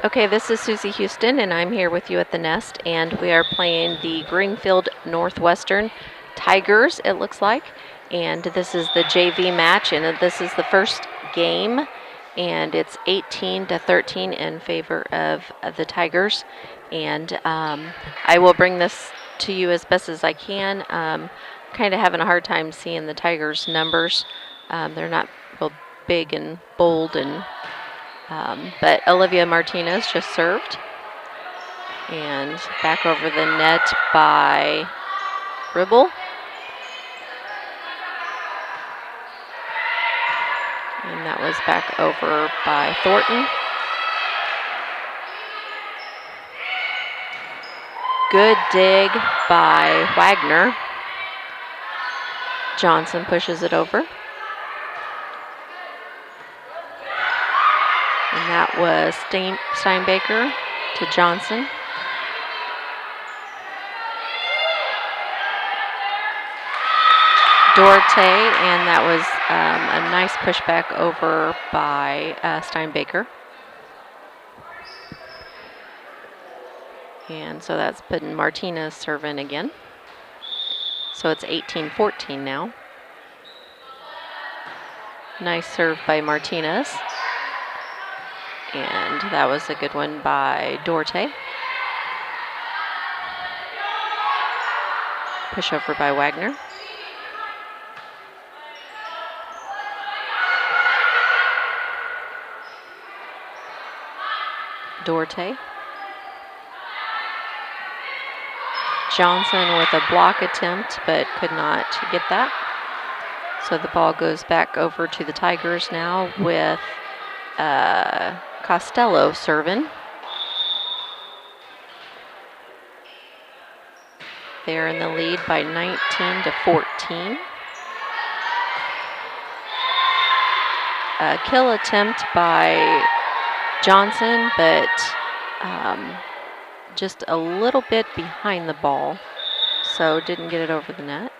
Okay, this is Susie Houston, and I'm here with you at the Nest, and we are playing the Greenfield Northwestern Tigers, it looks like. And this is the JV match, and this is the first game, and it's 18-13 in favor of the Tigers. And I will bring this to you as best as I can. Kind of having a hard time seeing the Tigers' numbers. They're not real big and bold, and but Olivia Martinez just served. And back over the net by Ribble. And that was back over by Thornton. Good dig by Wagner. Johnson pushes it over. And that was Steinbaker to Johnson. Duarte, and that was a nice pushback over by Steinbaker. And so that's putting Martinez serving again. So it's 18-14 now. Nice serve by Martinez. And that was a good one by Duarte. Push over by Wagner. Duarte. Johnson with a block attempt, but could not get that. So the ball goes back over to the Tigers now with Costello serving. They're in the lead by 19-14. A kill attempt by Johnson, but just a little bit behind the ball, so didn't get it over the net.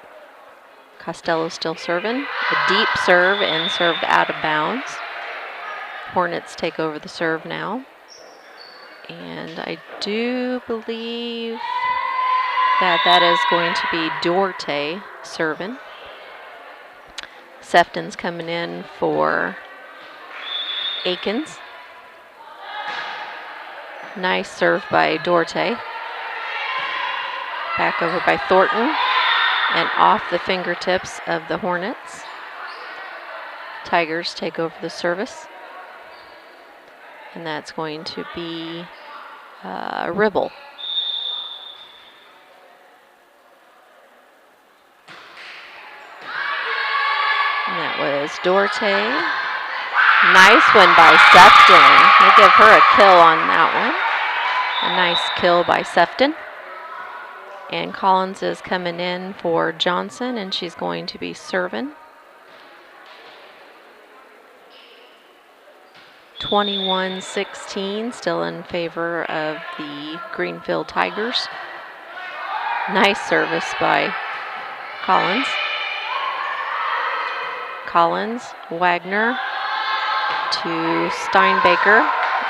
Costello still serving. A deep serve and served out of bounds. Hornets take over the serve now. And I do believe that is going to be Duarte serving. Sefton's coming in for Akins. Nice serve by Duarte. Back over by Thornton and off the fingertips of the Hornets. Tigers take over the service. And that's going to be Ribble. And that was Duarte. Nice one by Sefton. We'll give her a kill on that one. A nice kill by Sefton. And Collins is coming in for Johnson, and she's going to be serving. 21-16, still in favor of the Greenfield Tigers. Nice service by Collins. Collins, Wagner to Steinbaker,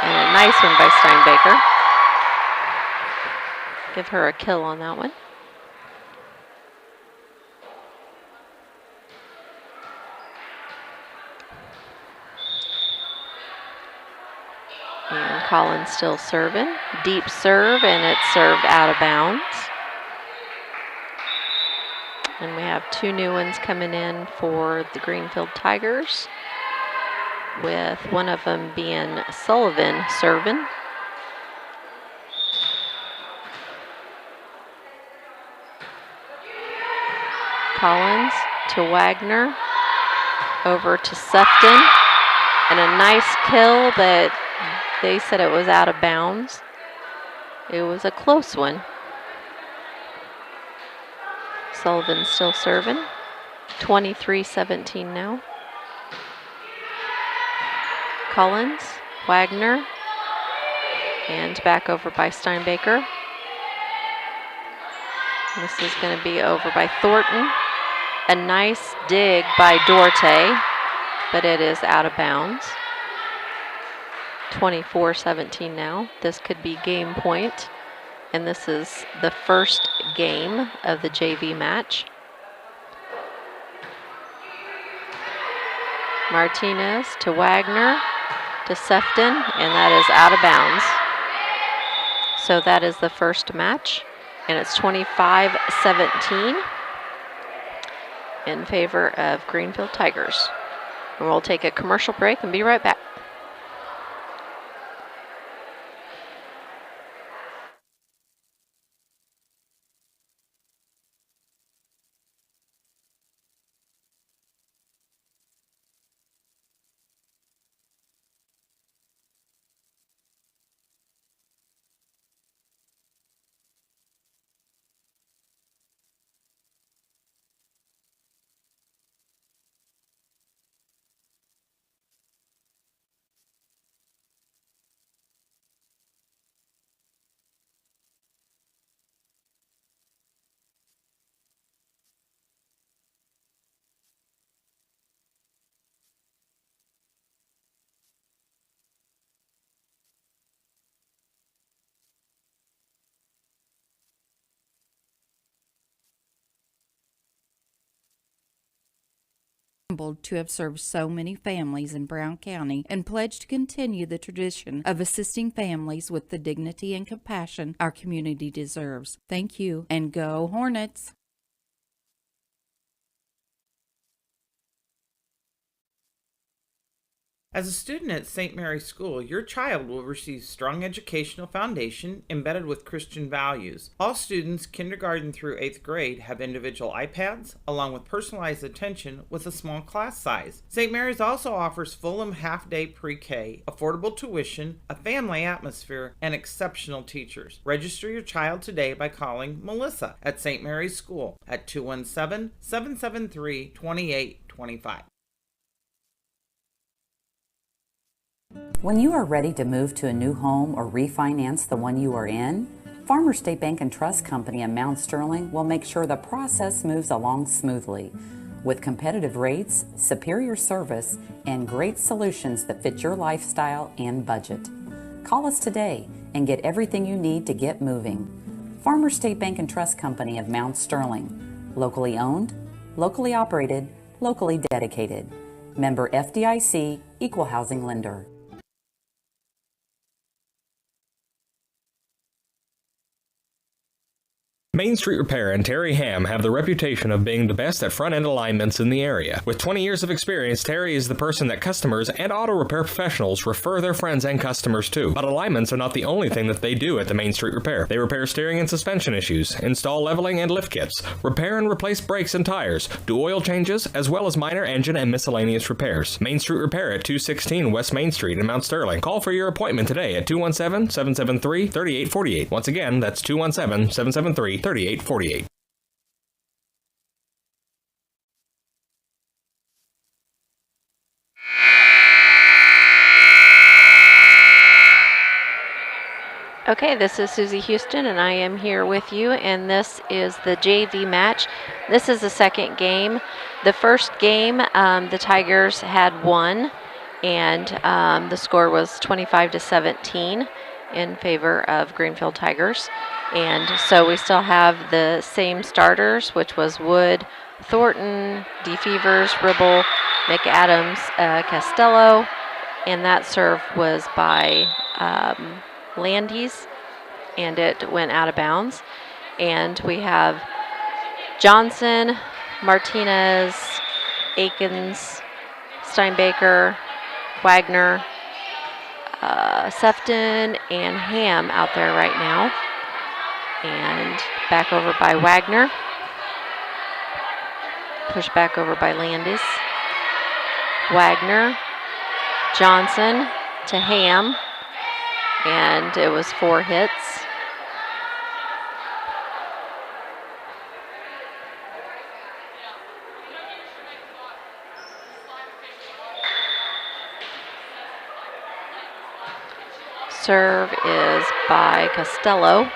and a nice one by Steinbaker. Give her a kill on that one. And Collins still serving. Deep serve, and it's served out of bounds. And we have two new ones coming in for the Greenfield Tigers, with one of them being Sullivan serving. Collins to Wagner, over to Sefton, and a nice kill, but they said it was out of bounds. It was a close one. Sullivan still serving. 23-17 now. Collins, Wagner, and back over by Steinbaker. This is going to be over by Thornton. A nice dig by Duarte, but it is out of bounds. 24-17 now. This could be game point, and this is the first game of the JV match. Martinez to Wagner to Sefton, and that is out of bounds. So that is the first match, and it's 25-17 in favor of Greenfield Tigers. And we'll take a commercial break and be right back. To have served so many families in Brown County and pledge to continue the tradition of assisting families with the dignity and compassion our community deserves. Thank you, and go Hornets! As a student at St. Mary's School, your child will receive strong educational foundation embedded with Christian values. All students, kindergarten through 8th grade, have individual iPads, along with personalized attention with a small class size. St. Mary's also offers Fulham half-day pre-K, affordable tuition, a family atmosphere, and exceptional teachers. Register your child today by calling Melissa at St. Mary's School at 217-773-2825. When you are ready to move to a new home or refinance the one you are in, Farmers State Bank and Trust Company in Mount Sterling will make sure the process moves along smoothly. With competitive rates, superior service, and great solutions that fit your lifestyle and budget. Call us today and get everything you need to get moving. Farmers State Bank and Trust Company of Mount Sterling. Locally owned, locally operated, locally dedicated. Member FDIC, Equal Housing Lender. Main Street Repair and Terry Ham have the reputation of being the best at front-end alignments in the area. With 20 years of experience, Terry is the person that customers and auto repair professionals refer their friends and customers to. But alignments are not the only thing that they do at the Main Street Repair. They repair steering and suspension issues, install leveling and lift kits, repair and replace brakes and tires, do oil changes, as well as minor engine and miscellaneous repairs. Main Street Repair at 216 West Main Street in Mount Sterling. Call for your appointment today at 217-773-3848. Once again, that's 217-773-3848. Okay, this is Susie Houston, and I am here with you, and this is the JV match. This is the second game. The first game, the Tigers had won, and the score was 25-17 in favor of Greenfield Tigers. And so we still have the same starters, which was Wood, Thornton, DeFevers, Ribble, McAdams, Costello, and that serve was by Landis, and it went out of bounds. And we have Johnson, Martinez, Akins, Steinbaker, Wagner, Sefton, and Ham out there right now. And back over by Wagner. Push back over by Landis. Wagner, Johnson to Ham. And it was 4 hits. Serve is by Costello.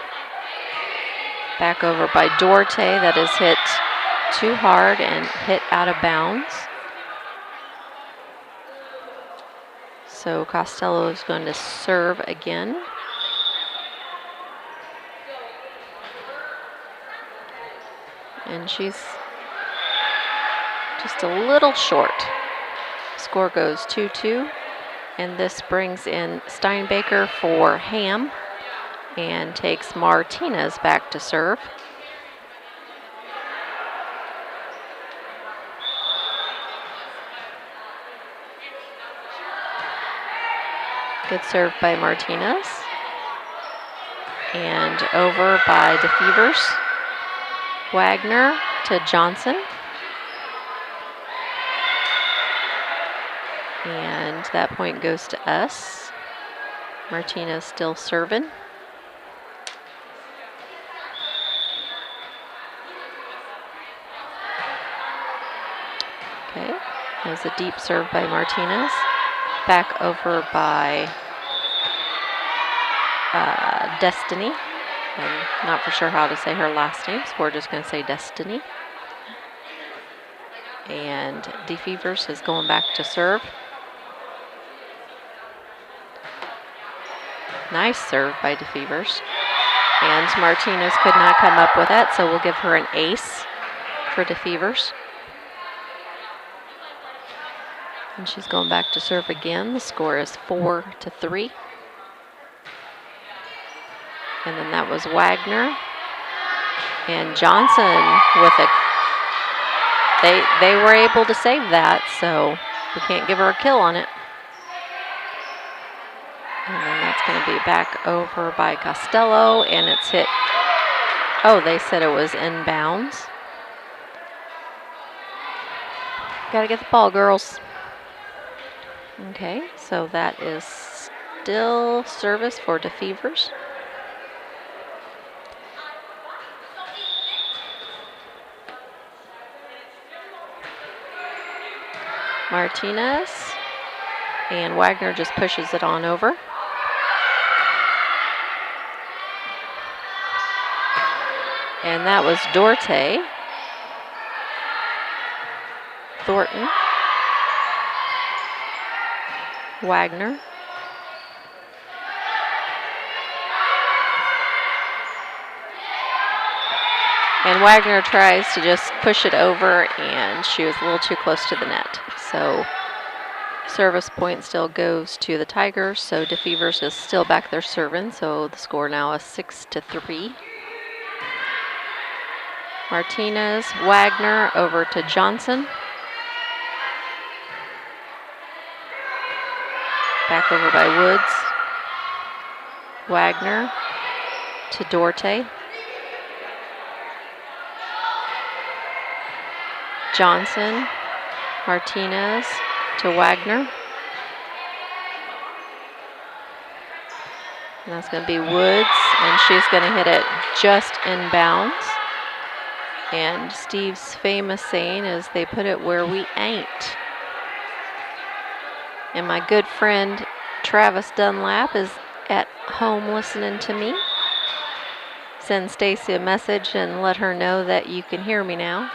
Back over by Duarte, that is hit too hard and hit out of bounds. So Costello is going to serve again. And she's just a little short. Score goes 2-2. And this brings in Steinbaker for Ham and takes Martinez back to serve. Good serve by Martinez. And over by DeFevers. Wagner to Johnson. And that point goes to us. Martinez still serving. Okay, that was a deep serve by Martinez. Back over by Destiny. I'm not for sure how to say her last name, so we're just going to say Destiny. And DeFevers is going back to serve. Nice serve by DeFevers. And Martinez could not come up with that, so we'll give her an ace for DeFevers. And she's going back to serve again. The score is 4-3. And then that was Wagner. And Johnson with a... They were able to save that, so we can't give her a kill on it. And then that's going to be back over by Costello, and it's hit... Oh, they said it was inbounds. Gotta get the ball, girls. Okay, so that is still service for DeFevers. Martinez, and Wagner just pushes it on over. And that was Dorte. Thornton. Wagner. And Wagner tries to just push it over, and she was a little too close to the net. So service point still goes to the Tigers. So DeFevers is still back there serving. So the score now is 6-3. Martinez, Wagner over to Johnson. Back over by Woods. Wagner to Dorte. Johnson, Martinez to Wagner. And that's going to be Woods, and she's going to hit it just inbounds. And Steve's famous saying is, they put it where we ain't. And my good friend Travis Dunlap is at home listening to me. Send Stacy a message and let her know that you can hear me now.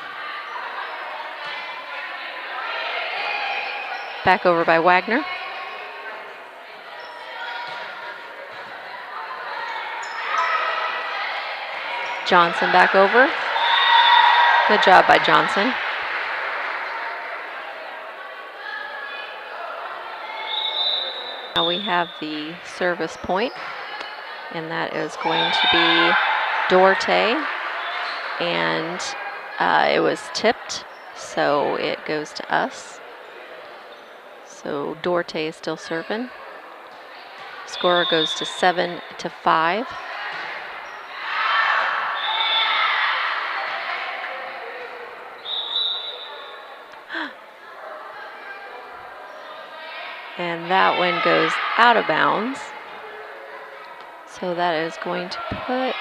Back over by Wagner. Johnson back over. Good job by Johnson. Now we have the service point, and that is going to be Dorte, and it was tipped, so it goes to us. So Dorte is still serving. Score goes to 7-5. And that one goes out of bounds. So that is going to put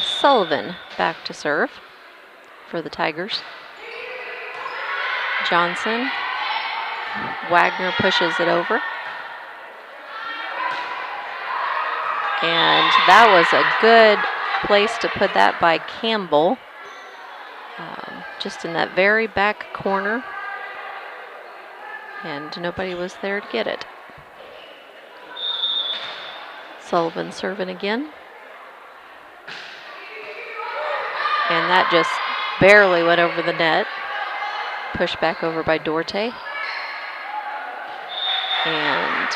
Sullivan back to serve for the Tigers. Johnson. Wagner pushes it over. And that was a good place to put that by Campbell. Just in that very back corner. and nobody was there to get it. Sullivan serving again. And that just barely went over the net. Pushed back over by Dorte. And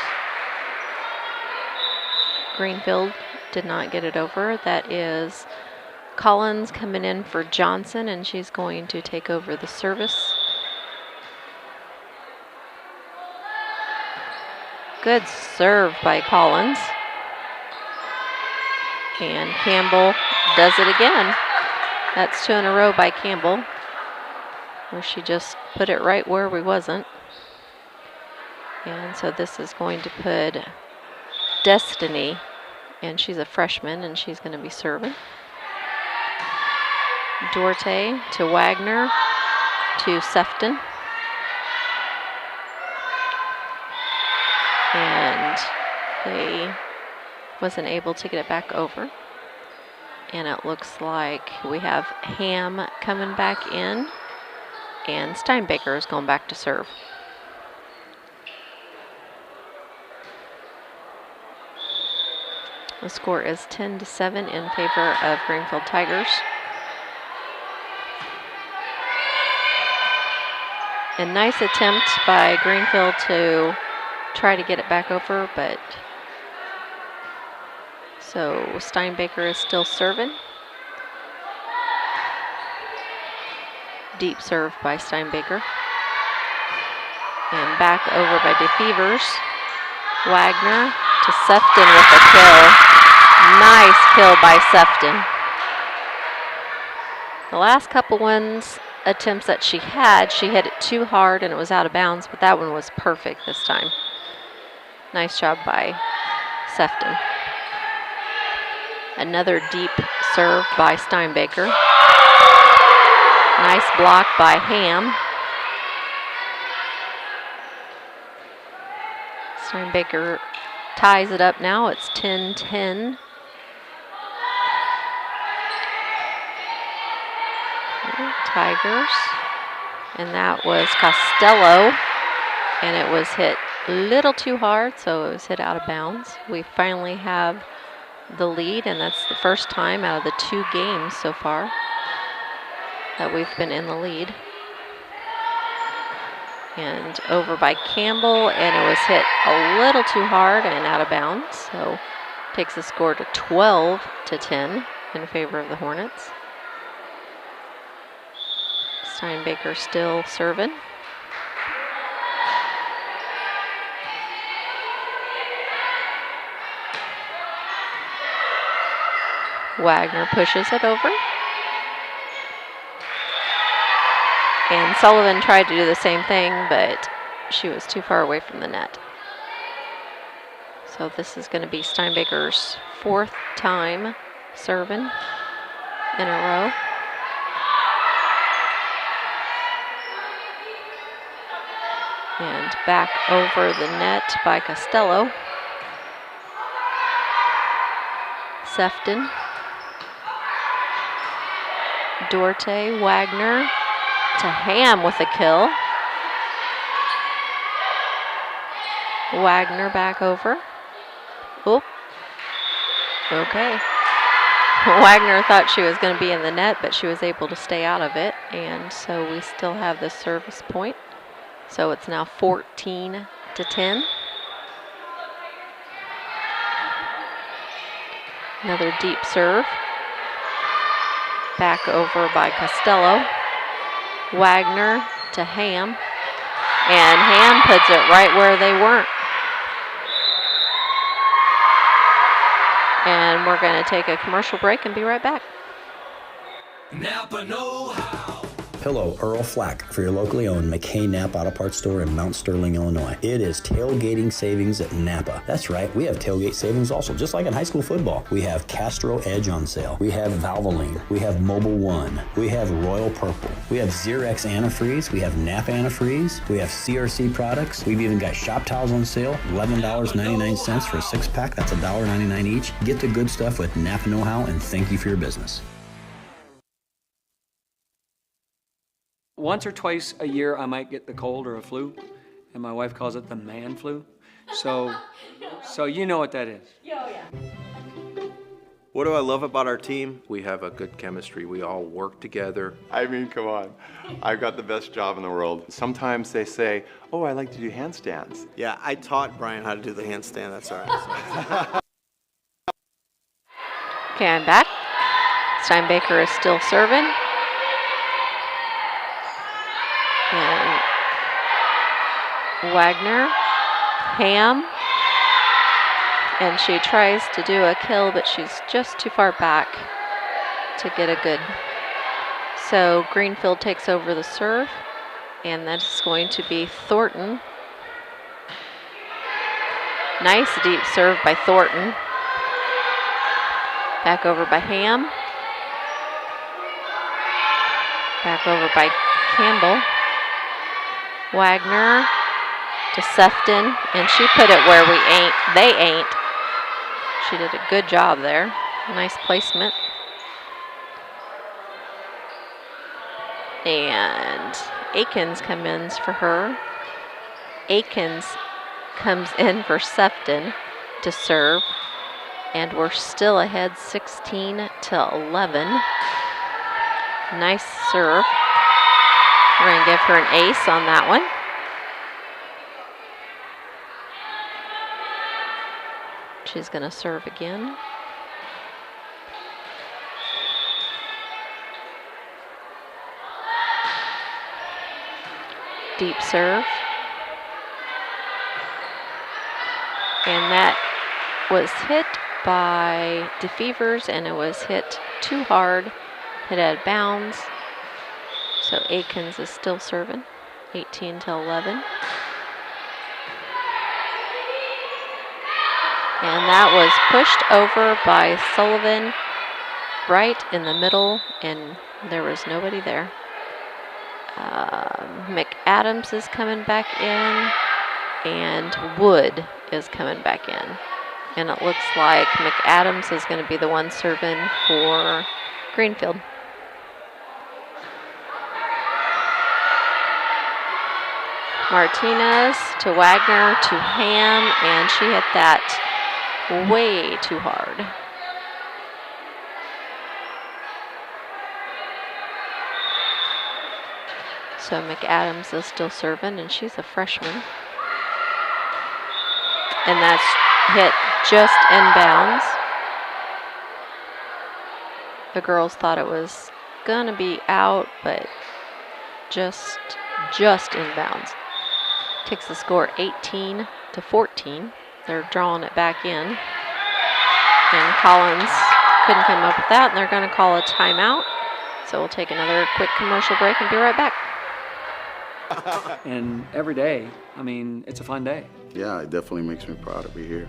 Greenfield did not get it over. That is Collins coming in for Johnson, and she's going to take over the service. Good serve by Collins. And Campbell does it again. That's 2 in a row by Campbell, where she just put it right where we wasn't. And so this is going to put Destiny, and she's a freshman, and she's going to be serving. Dorte to Wagner to Sefton. And they wasn't able to get it back over. And it looks like we have Ham coming back in, and Steinbaker is going back to serve. The score is 10-7 in favor of Greenfield Tigers. A nice attempt by Greenfield to try to get it back over, but so Steinbaker is still serving. Deep serve by Steinbaker. And back over by DeFevers. Wagner to Sefton with a kill. Nice kill by Sefton. The last couple attempts that she hit it too hard and it was out of bounds, but that one was perfect this time. Nice job by Sefton. Another deep serve by Steinbaker. Nice block by Ham. Steinbaker ties it up now. It's 10-10. Tigers. And that was Costello. And it was hit a little too hard, so it was hit out of bounds. We finally have the lead, and that's the first time out of the 2 games so far that we've been in the lead. And over by Campbell, and it was hit a little too hard and out of bounds, so takes the score to 12-10 in favor of the Hornets. Steinbaker still serving. Wagner pushes it over. And Sullivan tried to do the same thing, but she was too far away from the net. So this is going to be Steinbaker's 4th time serving in a row. And back over the net by Costello. Sefton. Dorte, Wagner to Ham with a kill. Wagner back over. Oop. Okay. Wagner thought she was going to be in the net, but she was able to stay out of it. And so we still have the service point. So it's now 14-10. Another deep serve. Back over by Costello. Wagner to Ham. And Ham puts it right where they weren't. And we're going to take a commercial break and be right back. Napa know-how. Hello, Earl Flack for your locally owned McKay Napa Auto Parts store in Mount Sterling, Illinois. It is tailgating savings at Napa. That's right, we have tailgate savings also, just like in high school football. We have Castro Edge on sale. We have Valvoline. We have Mobile One. We have Royal Purple. We have Xerox Antifreeze. We have Napa Antifreeze. We have CRC products. We've even got shop towels on sale, $11.99 for a 6-pack. That's $1.99 each. Get the good stuff with Napa Know-How, and thank you for your business. Once or twice a year, I might get the cold or a flu, and my wife calls it the man flu. So you know what that is. What do I love about our team? We have a good chemistry. We all work together. I mean, come on. I've got the best job in the world. Sometimes they say, oh, I like to do handstands. Yeah, I taught Brian how to do the handstand. That's all right. Okay, I'm back. Steinbaker is still serving. And Wagner, Ham, and she tries to do a kill, but she's just too far back to get a good. So Greenfield takes over the serve, and that's going to be Thornton. Nice deep serve by Thornton. Back over by Ham. Back over by Campbell. Wagner to Sefton, and she put it where they ain't. She did a good job there. Nice placement. And Akins comes in for her. Akins comes in for Sefton to serve. And we're still ahead 16-11. Nice serve. We're going to give her an ace on that one. She's going to serve again. Deep serve. And that was hit by DeFevers, and it was hit too hard, hit out of bounds. So Akins is still serving, 18-11. And that was pushed over by Sullivan right in the middle, and there was nobody there. McAdams is coming back in, and Wood is coming back in. And it looks like McAdams is going to be the one serving for Greenfield. Martinez to Wagner to Ham, and she hit that way too hard. So McAdams is still serving, and she's a freshman. And that's hit just inbounds. The girls thought it was gonna be out, but just inbounds. Takes the score 18-14. They're drawing it back in. And Collins couldn't come up with that, and they're going to call a timeout. So we'll take another quick commercial break and be right back. And every day, I mean, it's a fun day. Yeah, it definitely makes me proud to be here.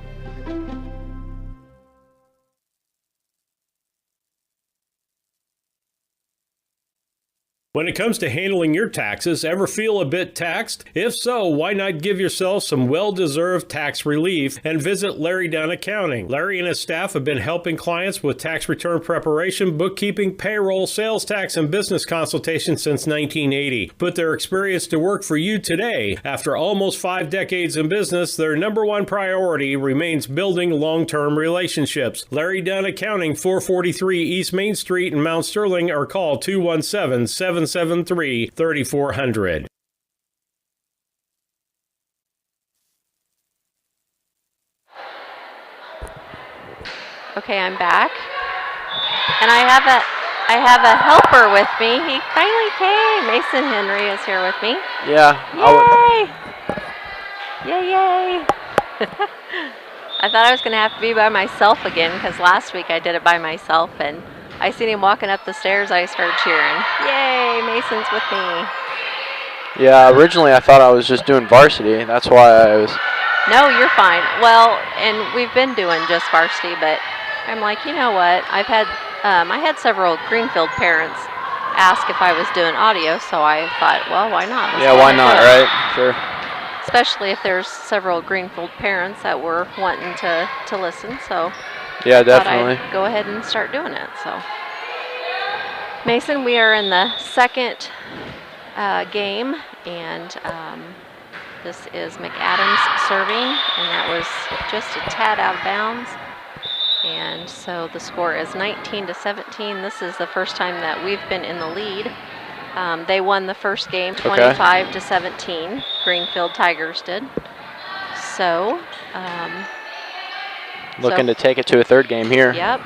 When it comes to handling your taxes, ever feel a bit taxed? If so, why not give yourself some well-deserved tax relief and visit Larry Dunn Accounting. Larry and his staff have been helping clients with tax return preparation, bookkeeping, payroll, sales tax, and business consultation since 1980. Put their experience to work for you today. After almost 5 decades in business, their number one priority remains building long-term relationships. Larry Dunn Accounting, 443 East Main Street in Mount Sterling, or call 217-773-3400. Okay, I'm back. And I have a helper with me. He finally came. Mason Henry is here with me. Yeah. Yay! Yay! I thought I was going to have to be by myself again because last week I did it by myself, and I seen him walking up the stairs. I started cheering. Yay! Mason's with me. Yeah, originally I thought I was just doing varsity. That's why I was... No, you're fine. Well, and we've been doing just varsity, but I'm like, you know what? I had several Greenfield parents ask if I was doing audio, so I thought, well, why not? Yeah, why not, right? Sure. Especially if there's several Greenfield parents that were wanting to listen, so yeah, definitely. I'd go ahead and start doing it. So, Mason, we are in the second game, and This is McAdams serving, and that was just a tad out of bounds. And so the score is 19-17. This is the first time that we've been in the lead. They won the first game 25-17. Greenfield Tigers did. So, looking to take it to a third game here. Yep.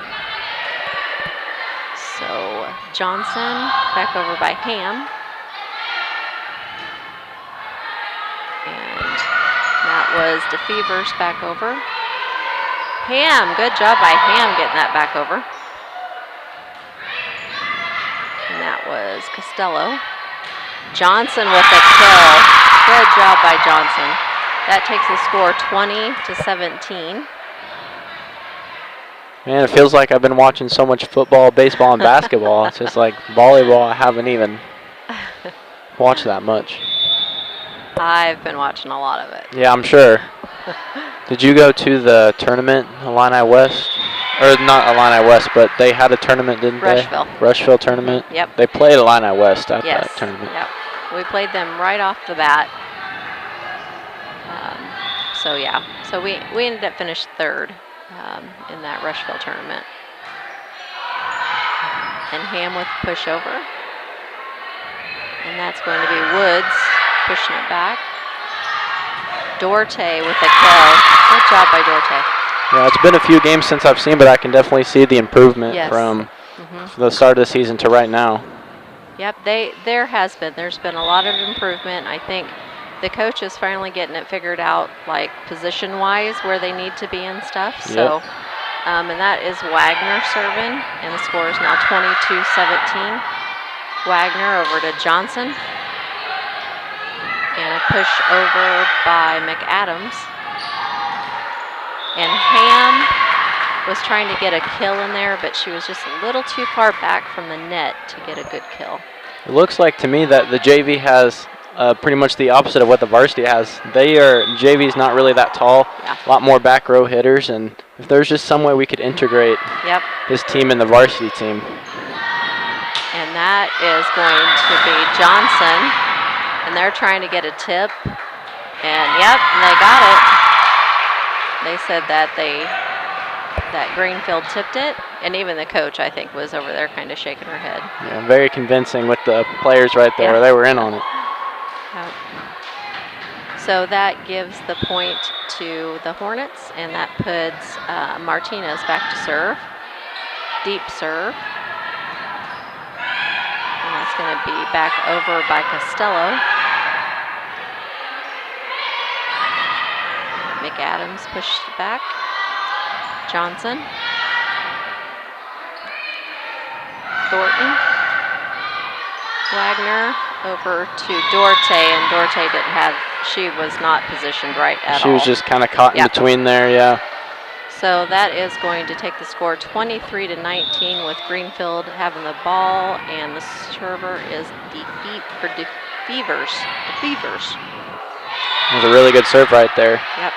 So Johnson back over by Ham. And that was DeFevers back over. Ham, good job by Ham getting that back over. And that was Costello. Johnson with a kill. Good job by Johnson. That takes the score 20-17. Man, it feels like I've been watching so much football, baseball, and basketball. It's just like volleyball, I haven't even watched that much. I've been watching a lot of it. Yeah, I'm sure. Did you go to the tournament, Illini West? Or not Illini West, but they had a tournament, didn't Rushville. they? Rushville tournament? Yep. They played Illini West at Yes. that tournament. Yep. We played them right off the bat. So yeah, so we ended up finished third in that Rushville tournament. And Ham with pushover. And that's going to be Woods pushing it back. Dorte with a kill. Good job by Dorte. Yeah, it's been a few games since I've seen, but I can definitely see the improvement from the start of the season to right now. Yep, there's been a lot of improvement. I think the coach is finally getting it figured out, like position-wise, where they need to be and stuff. So, and that is Wagner serving, and the score is now 22-17. Wagner over to Johnson. And a push over by McAdams. And Ham was trying to get a kill in there, but she was just a little too far back from the net to get a good kill. It looks like to me that the JV has pretty much the opposite of what the varsity has. JV's not really that tall, a lot more back row hitters, and if there's just some way we could integrate this team in the varsity team. And that is going to be Johnson, and they're trying to get a tip, and they got it. They said that that Greenfield tipped it, and even the coach, I think, was over there kind of shaking her head. Yeah, very convincing with the players right there. They were in on it. Yep. So that gives the point to the Hornets, and that puts Martinez back to serve. Deep serve. And that's going to be back over by Costello. McAdams pushed back. Johnson. Thornton. Wagner over to Dorte, and Dorte she was not positioned right at all. She was just kind of caught in between there, So that is going to take the score 23-19 with Greenfield having the ball, and the server is DeFevers. It was a really good serve right there. Yep.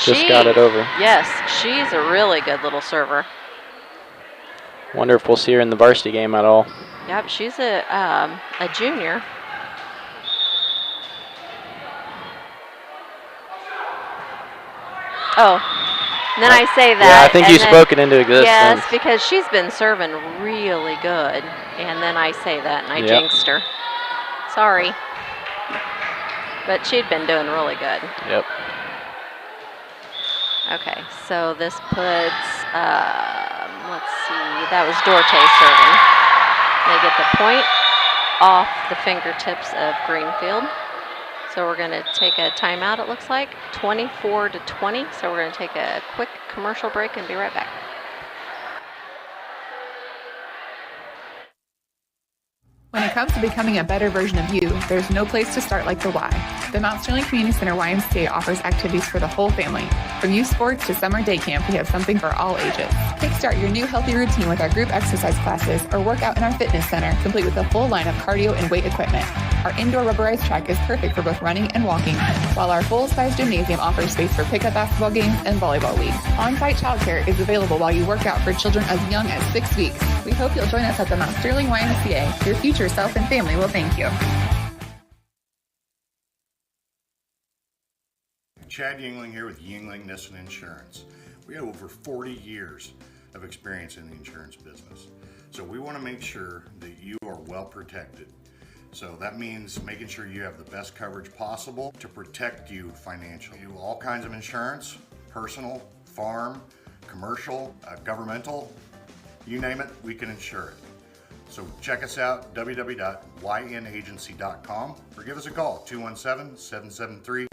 Just got it over. Yes, she's a really good little server. Wonder if we'll see her in the varsity game at all. Yep, she's a junior. Oh, and then I say that. Yeah, I think you spoke it into existence. Yes, because she's been serving really good. And then I say that, and I jinxed her. Sorry. But she'd been doing really good. Yep. Okay, so this puts, let's see, that was Dorte serving. They get the point off the fingertips of Greenfield. So we're going to take a timeout, it looks like, 24-20. So we're going to take a quick commercial break and be right back. When it comes to becoming a better version of you, there's no place to start like the Y. The Mount Sterling Community Center YMCA offers activities for the whole family. From youth sports to summer day camp, we have something for all ages. Kickstart your new healthy routine with our group exercise classes or work out in our fitness center, complete with a full line of cardio and weight equipment. Our indoor rubberized track is perfect for both running and walking, while our full-size gymnasium offers space for pickup basketball games and volleyball leagues. On-site childcare is available while you work out for children as young as 6 weeks. We hope you'll join us at the Mount Sterling YMCA. Your future self and family will thank you. Chad Yingling here with Yingling Nissen Insurance. We have over 40 years of experience in the insurance business. So we want to make sure that you are well protected. So that means making sure you have the best coverage possible to protect you financially. We do all kinds of insurance, personal, farm, commercial, governmental, you name it, we can insure it. So check us out, www.ynagency.com, or give us a call, 217-773-3397.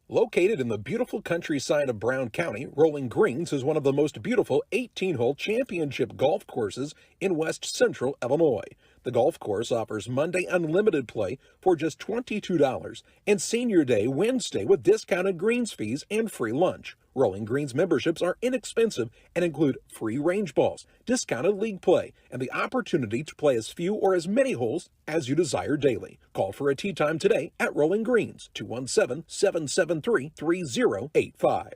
Located in the beautiful countryside of Brown County, Rolling Greens is one of the most beautiful 18-hole championship golf courses in west central Illinois. The golf course offers Monday unlimited play for just $22 and Senior Day Wednesday with discounted greens fees and free lunch. Rolling Greens memberships are inexpensive and include free range balls, discounted league play, and the opportunity to play as few or as many holes as you desire daily. Call for a tee time today at Rolling Greens, 217-773-3085.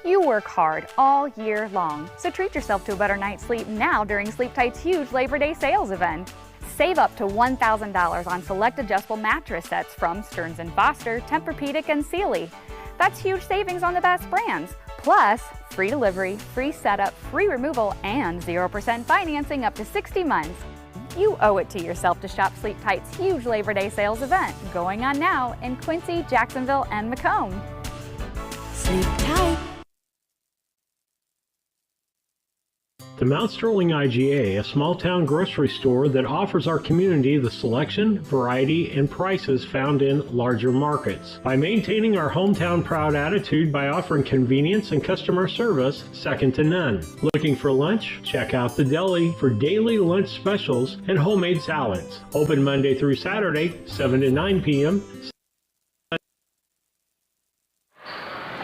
You work hard all year long, so treat yourself to a better night's sleep now during Sleep Tight's huge Labor Day sales event. Save up to $1,000 on select adjustable mattress sets from Stearns & Foster, Tempur-Pedic, and Sealy. That's huge savings on the best brands. Plus, free delivery, free setup, free removal, and 0% financing up to 60 months. You owe it to yourself to shop Sleep Tight's huge Labor Day sales event, going on now in Quincy, Jacksonville, and Macomb. Sleep tight. The Mount Sterling IGA, a small-town grocery store that offers our community the selection, variety, and prices found in larger markets. By maintaining our hometown proud attitude by offering convenience and customer service second to none. Looking for lunch? Check out the deli for daily lunch specials and homemade salads. Open Monday through Saturday, 7 to 9 p.m.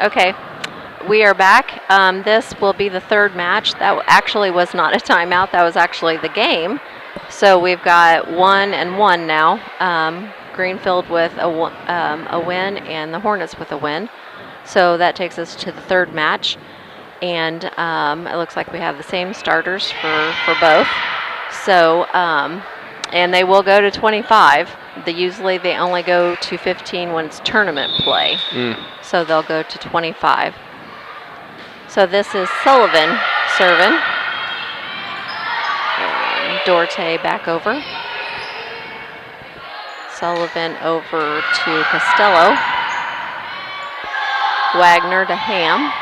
Okay. We are back. This will be the third match. That actually was not a timeout. That was actually the game. So we've got 1-1 now. Greenfield with a win and the Hornets with a win. So that takes us to the third match. And it looks like we have the same starters for both. So, and they will go to 25. Usually they only go to 15 when it's tournament play. So they'll go to 25. So this is Sullivan serving. And Dorte back over. Sullivan over to Costello. Wagner to Ham.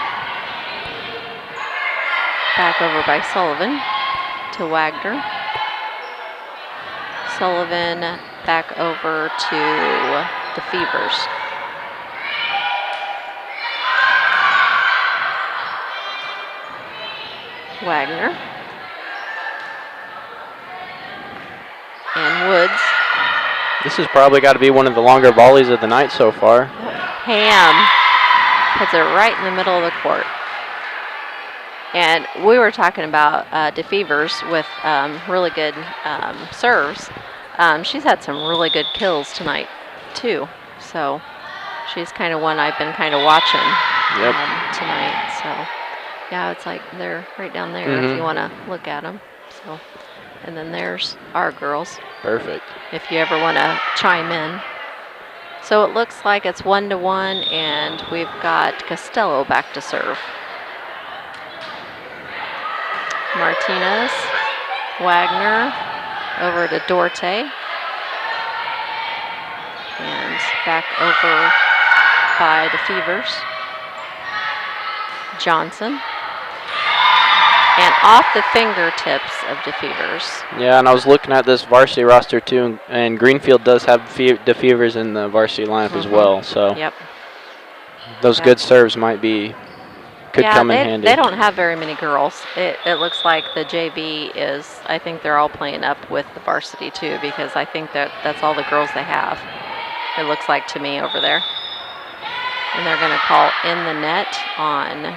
Back over by Sullivan to Wagner. Sullivan back over to the Fevers. Wagner. And Woods. This has probably got to be one of the longer volleys of the night so far. Ham puts it right in the middle of the court. And we were talking about DeFevers with really good serves. She's had some really good kills tonight, too. So she's kind of one I've been kind of watching tonight. So. Yeah, it's like they're right down there if you want to look at them. So, and then there's our girls. Perfect. If you ever want to chime in. So it looks like it's 1-1, and we've got Costello back to serve. Martinez, Wagner, over to Dorte, and back over by the Fevers. Johnson. And off the fingertips of DeFevers. Yeah, and I was looking at this varsity roster too, and Greenfield does have DeFevers in the varsity lineup as well. So those good serves could come in handy. They don't have very many girls. It looks like the JV is, I think they're all playing up with the varsity too, because I think that's all the girls they have. It looks like to me over there. And they're going to call in the net on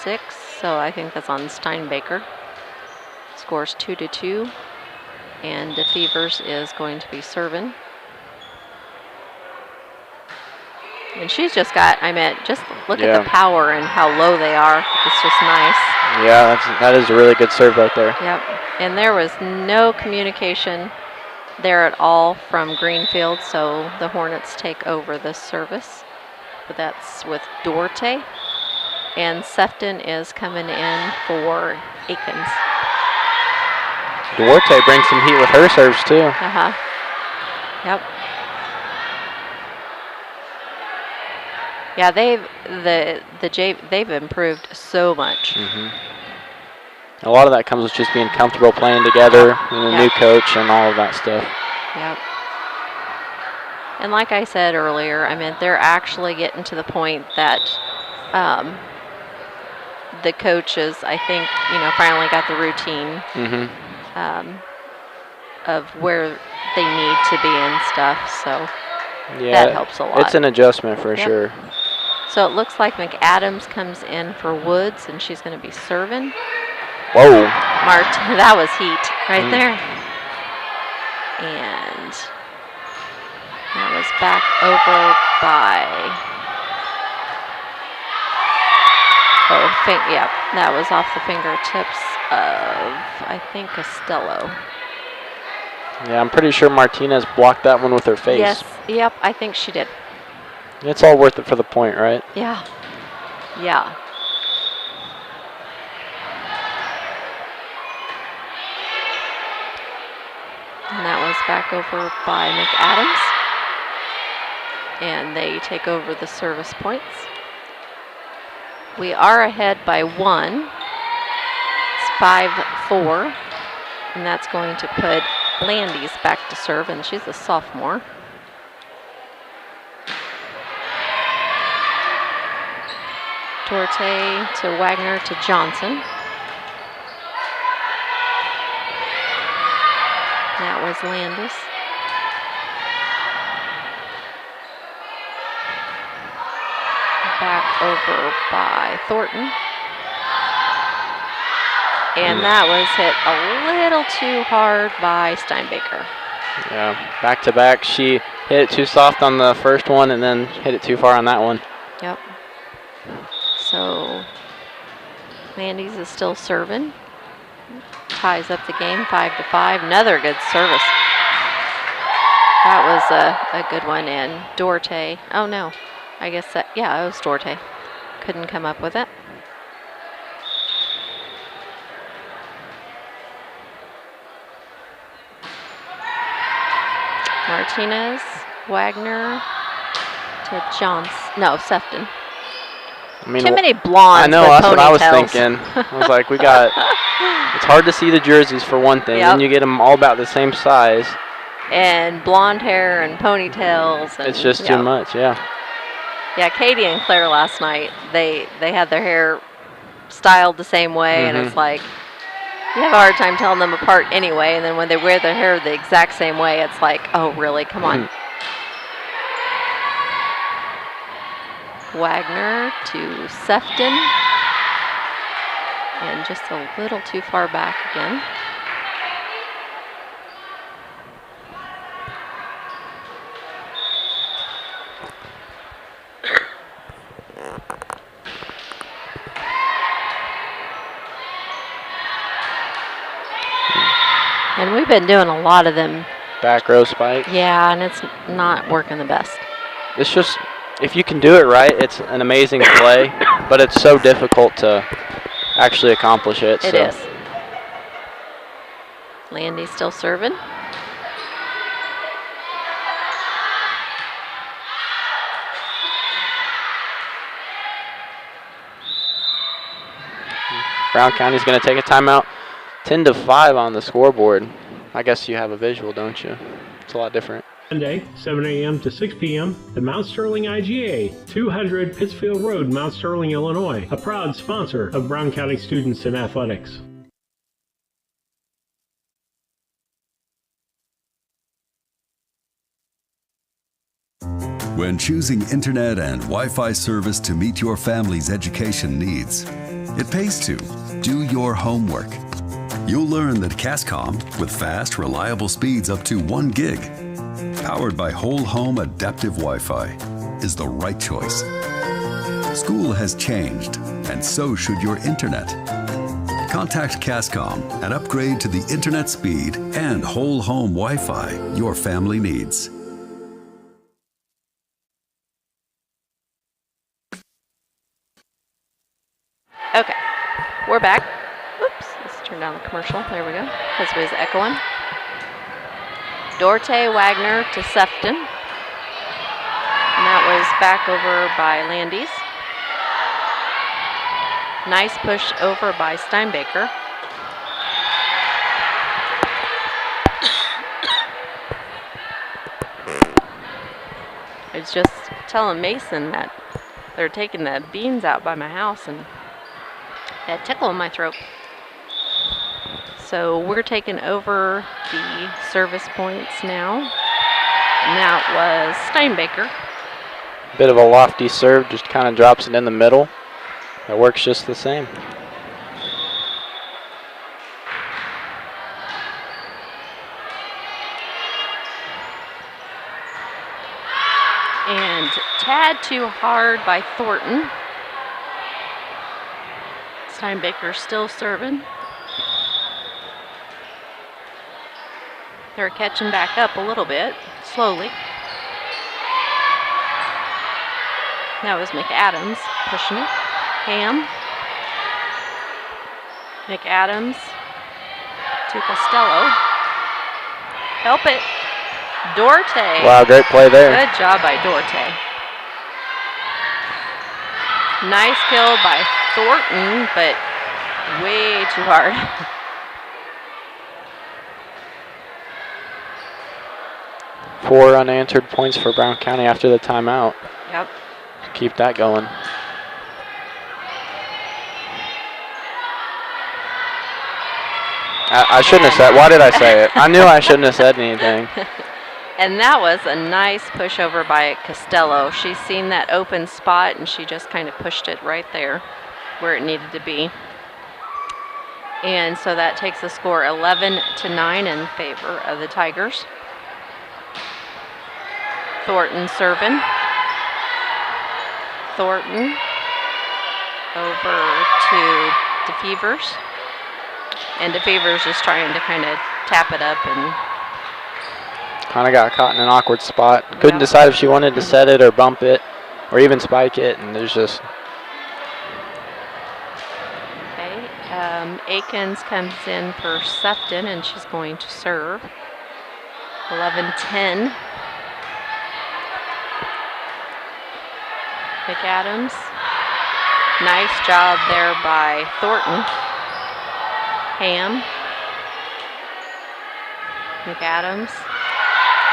6. So I think that's on Steinbaker. Scores 2-2. And DeFevers is going to be serving. And she's just got, just look at the power and how low they are. It's just nice. Yeah, that is a really good serve right there. Yep. And there was no communication there at all from Greenfield, so the Hornets take over this service. But that's with Duarte. And Sefton is coming in for Aikens. Duarte brings some heat with her serves too. Uh-huh. Yep. Yeah, they've improved so much. A lot of that comes with just being comfortable playing together and a new coach and all of that stuff. Yep. And like I said earlier, they're actually getting to the point that the coaches, I think, finally got the routine of where they need to be and stuff. So that helps a lot. It's an adjustment for sure. So it looks like McAdams comes in for Woods, and she's going to be serving. Whoa. That was heat right there. And that was back over by, that was off the fingertips of, I think, Costello. Yeah, I'm pretty sure Martinez blocked that one with her face. Yes, yep, I think she did. It's all worth it for the point, right? Yeah. Yeah. And that was back over by McAdams. And they take over the service points. We are ahead by 1. It's 5-4. And that's going to put Landis back to serve, and she's a sophomore. Duarte to Wagner to Johnson. That was Landis. Back over by Thornton. And that was hit a little too hard by Steinbaker. Yeah, back to back. She hit it too soft on the first one and then hit it too far on that one. Yep. So Landis is still serving. Ties up the game 5-5. Another good service. That was a good one. And Duarte, oh no, I guess that, it was Duarte. Couldn't come up with it. Martinez, Wagner to Sefton. Too many blondes. I know, with that's ponytails. what I was thinking. I was like, it's hard to see the jerseys for one thing, and you get them all about the same size. And blonde hair and ponytails. And, it's just too much, yeah. Yeah, Katie and Claire last night, they had their hair styled the same way, and it's like, you have a hard time telling them apart anyway, and then when they wear their hair the exact same way, it's like, oh, really? Come on. Wagner to Sefton. And just a little too far back again. And we've been doing a lot of them. Back row spike. Yeah, and it's not working the best. It's just, if you can do it right, it's an amazing play, but it's so difficult to actually accomplish it. It is. Landy's still serving. Brown County's going to take a timeout. 10-5 on the scoreboard. I guess you have a visual, don't you? It's a lot different. Monday, 7 a.m. to 6 p.m., the Mount Sterling IGA, 200 Pittsfield Road, Mount Sterling, Illinois, a proud sponsor of Brown County students in athletics. When choosing internet and Wi-Fi service to meet your family's education needs, it pays to do your homework. You'll learn that Cascom, with fast, reliable speeds up to 1 gig, powered by whole home adaptive Wi-Fi, is the right choice. School has changed, and so should your internet. Contact Cascom and upgrade to the internet speed and whole home Wi-Fi your family needs. Okay, we're back. Oops, let's turn down the commercial. There we go, because it was echoing. Dorte Wagner to Sefton. And that was back over by Landis. Nice push over by Steinbaker. I was just telling Mason that they're taking the beans out by my house and that tickle in my throat. So we're taking over the service points now. And that was Steinbaker. Bit of a lofty serve, just kind of drops it in the middle. It works just the same. And tad too hard by Thornton. Steinbaker still serving. They're catching back up a little bit, slowly. That was McAdams pushing it. Ham. McAdams to Costello. Help it. Dorte. Wow, great play there. Good job by Dorte. Nice kill by Thornton, but way too hard. Four unanswered points for Brown County after the timeout. Yep. Keep that going. I shouldn't have said. Why did I say it? I knew I shouldn't have said anything. And that was a nice push over by Costello. She's seen that open spot and she just kind of pushed it right there where it needed to be. And so that takes the score 11-9 in favor of the Tigers. Thornton serving. Thornton over to DeFevers. And DeFevers just trying to kind of tap it up and Kind of got caught in an awkward spot. Couldn't decide if she wanted to set it or bump it or even spike it, and there's just... Okay, Akins comes in for Sefton, and she's going to serve. 11-10. McAdams. Nice job there by Thornton. Ham. McAdams.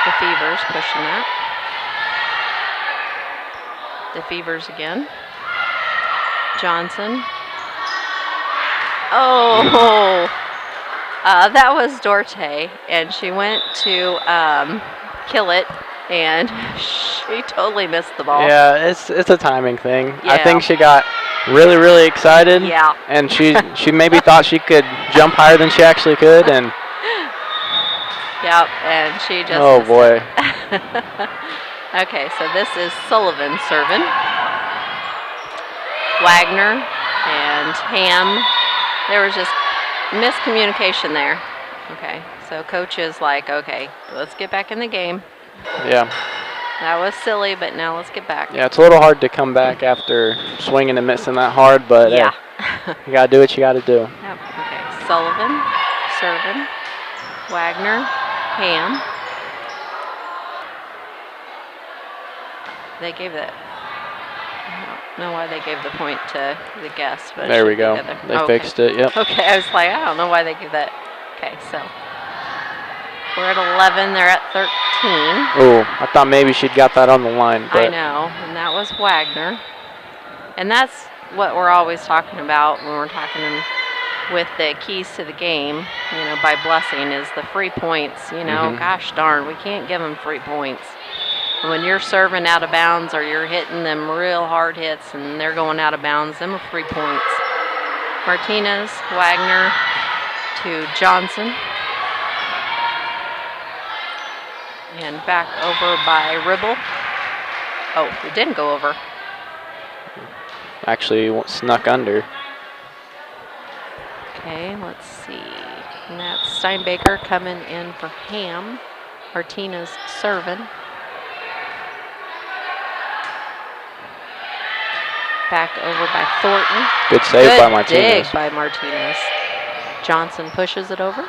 DeFevers pushing that. DeFevers again. Johnson. Oh, that was Dorte, and she went to kill it, and she totally missed the ball. Yeah, it's a timing thing. Yeah. I think she got really excited. Yeah. And she maybe thought she could jump higher than she actually could, and yep, and she just... oh boy. Okay, so this is Sullivan serving. Wagner and Ham. There was just miscommunication there. Okay, so coach is like, okay, let's get back in the game. Yeah. That was silly, but now let's get back. Yeah, it's a little hard to come back after swinging and missing that hard, but yeah. Hey, you got to do what you got to do. Yep. Okay, Sullivan serving. Wagner, Ham. They gave it. I don't know why they gave the point to the guest, but there we go. They fixed it. Yep. Okay, I was like, I don't know why they gave that. Okay, so we're at 11. They're at 13. Oh, I thought maybe she'd got that on the line. But I know, and that was Wagner. And that's what we're always talking about when we're talking with the keys to the game, you know, by blessing is the free points, you know. Gosh darn, we can't give them free points. When you're serving out of bounds or you're hitting them real hard hits and they're going out of bounds, them are free points. Martinez, Wagner to Johnson. And back over by Ribble. Oh, it didn't go over. Actually snuck under. Okay, let's see. And that's Steinbaker coming in for Ham. Martinez serving. Back over by Thornton. Good save by Martinez. Good dig by Martinez. Johnson pushes it over.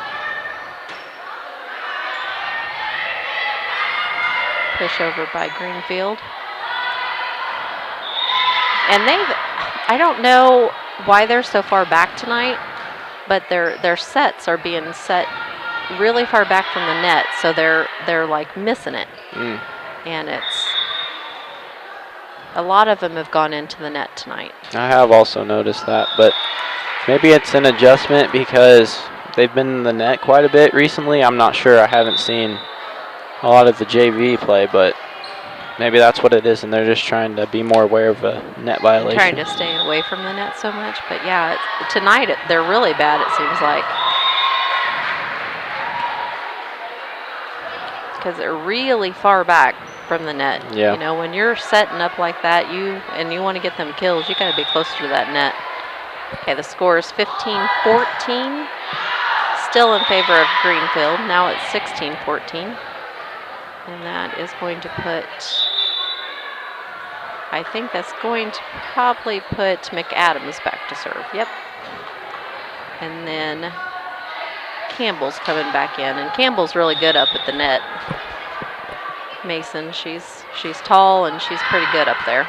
Push over by Greenfield. And I don't know why they're so far back tonight, but their sets are being set really far back from the net, so they're like missing it. And it's a lot of them have gone into the net tonight. I have also noticed that, but maybe it's an adjustment because they've been in the net quite a bit recently. I'm not sure. I haven't seen a lot of the JV play, but maybe that's what it is, and they're just trying to be more aware of a net violation. Trying to stay away from the net so much, but yeah, tonight they're really bad, it seems like. Because they're really far back from the net. Yeah. You know, when you're setting up like that, you want to get them kills, you got to be closer to that net. Okay, the score is 15-14. Still in favor of Greenfield. Now it's 16-14. And that is going to put, I think that's going to probably put McAdams back to serve. Yep. And then Campbell's coming back in, and Campbell's really good up at the net. Mason, she's tall and she's pretty good up there.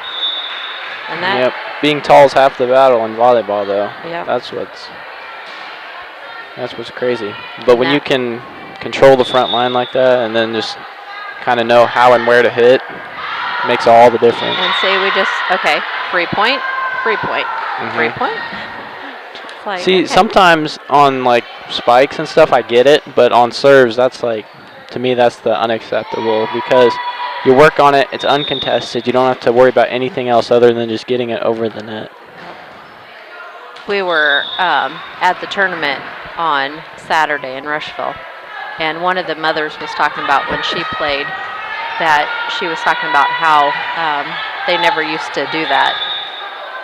And that, yep, being tall is half the battle in volleyball, though. Yep. That's what's crazy. But when you can control the front line like that, and then just kind of know how and where to hit, makes all the difference. and say we just, okay, free point, free point, free point. It's like, See, okay. sometimes on like spikes and stuff, I get it, but on serves, that's like, to me, that's the unacceptable, because you work on it, it's uncontested, you don't have to worry about anything else other than just getting it over the net. We were at the tournament on Saturday in Rushville, and one of the mothers was talking about when she played, that she was talking about how they never used to do that.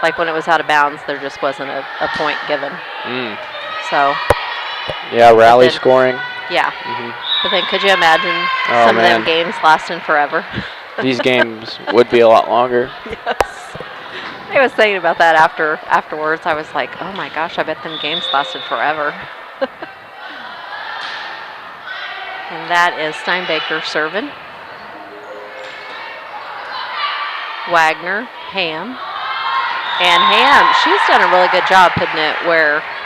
Like when it was out of bounds, there just wasn't a point given. So. Yeah, rally scoring. Yeah. But then could you imagine some of them games lasting forever? These games would be a lot longer. Yes. I was thinking about that afterwards. I was like, oh my gosh, I bet them games lasted forever. And that is Steinbaker serving. Wagner, Ham. And Ham, she's done a really good job putting it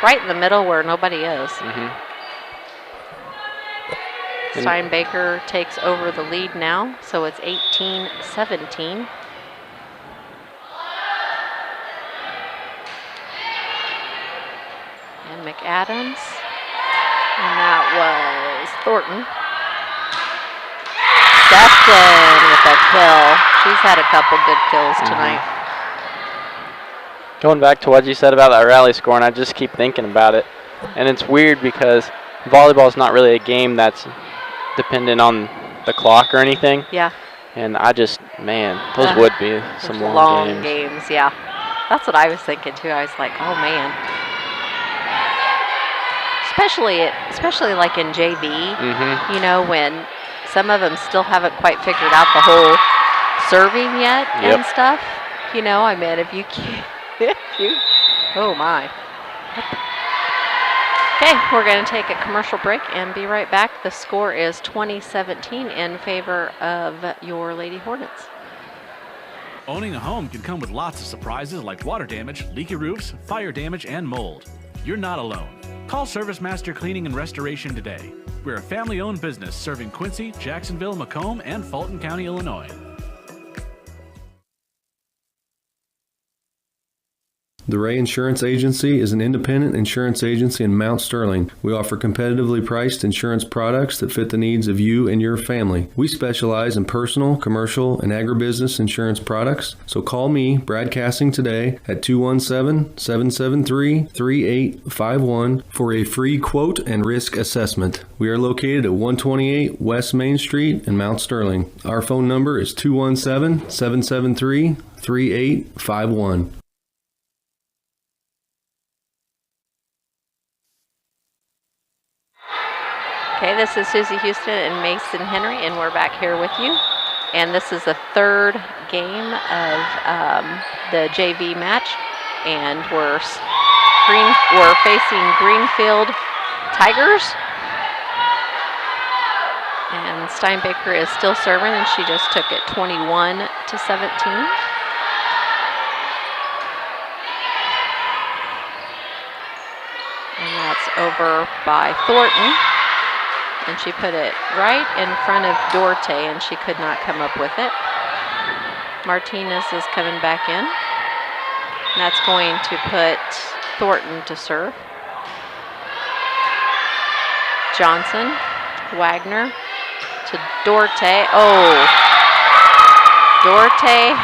right in the middle where nobody is. Steinbaker takes over the lead now, so it's 18-17. And McAdams. And that was Thornton. Dustin with a kill. She's had a couple good kills tonight. Going back to what you said about that rally score, and I just keep thinking about it. And it's weird because volleyball is not really a game that's dependent on the clock or anything. Yeah. And I just, man, those would be some long games. Yeah. That's what I was thinking too. I was like, oh man. Especially like in JV, you know, when some of them still haven't quite figured out the whole serving yet and stuff. You know, I mean, if you can't, oh my. Okay, we're going to take a commercial break and be right back. The score is 20-17 in favor of your Lady Hornets. Owning a home can come with lots of surprises like water damage, leaky roofs, fire damage, and mold. You're not alone. Call Service Master Cleaning and Restoration today. We're a family-owned business serving Quincy, Jacksonville, Macomb, and Fulton County, Illinois. The Ray Insurance Agency is an independent insurance agency in Mount Sterling. We offer competitively priced insurance products that fit the needs of you and your family. We specialize in personal, commercial, and agribusiness insurance products. So call me, Brad Cassing, today at 217-773-3851 for a free quote and risk assessment. We are located at 128 West Main Street in Mount Sterling. Our phone number is 217-773-3851. Okay, this is Susie Houston and Mason Henry, and we're back here with you. And this is the third game of the JV match, and we're facing Greenfield Tigers. And Steinbaker is still serving, and she just took it 21-17. And that's over by Thornton. And she put it right in front of Dorte, and she could not come up with it. Martinez is coming back in. And that's going to put Thornton to serve. Johnson, Wagner to Dorte. Oh, Dorte,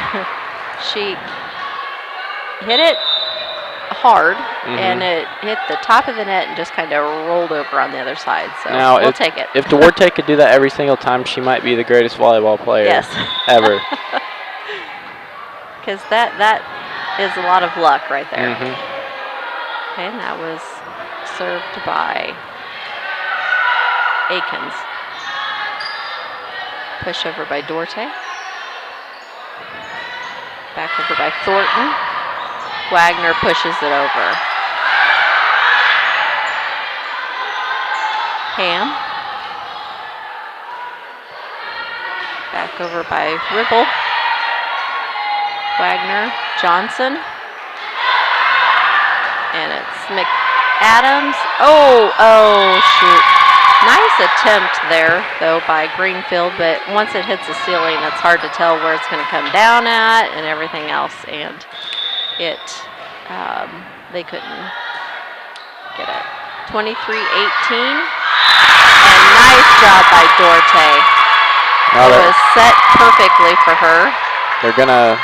she hit it hard, and it hit the top of the net and just kind of rolled over on the other side. So now, we'll take it. If Duarte could do that every single time, she might be the greatest volleyball player ever. Because that is a lot of luck right there. Okay, and that was served by Akins. Push over by Dorte. Back over by Thornton. Wagner pushes it over. Ham. Back over by Ribble. Wagner, Johnson. And it's McAdams. Oh, shoot. Nice attempt there, though, by Greenfield, but once it hits the ceiling, it's hard to tell where it's going to come down at and everything else, and they couldn't get it. 23-18, and nice job by Dorte. It was set perfectly for her. They're gonna,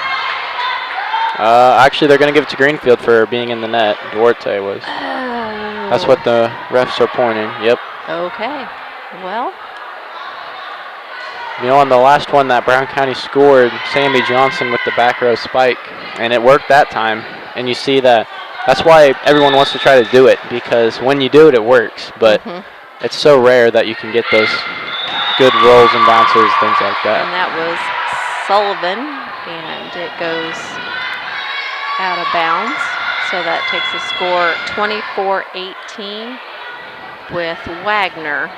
actually they're gonna give it to Greenfield for being in the net. Duarte was. That's what the refs are pointing. Yep. Okay. Well. You know, on the last one that Brown County scored, Sammy Johnson with the back row spike, and it worked that time. And you see that. That's why everyone wants to try to do it, because when you do it, it works. But it's so rare that you can get those good rolls and bounces, things like that. And that was Sullivan, and it goes out of bounds. So that takes the score 24-18 with Wagner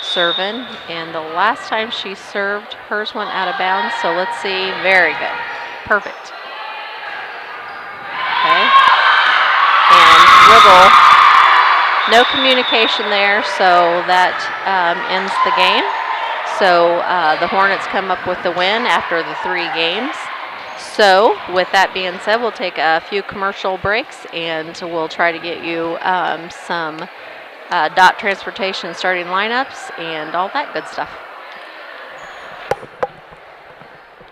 serving. And the last time she served, hers went out of bounds. So let's see. Very good. Perfect. Okay. And Ribble, no communication there, so that ends the game. So the Hornets come up with the win after the 3 games. So with that being said, we'll take a few commercial breaks, and we'll try to get you some dot transportation starting lineups and all that good stuff.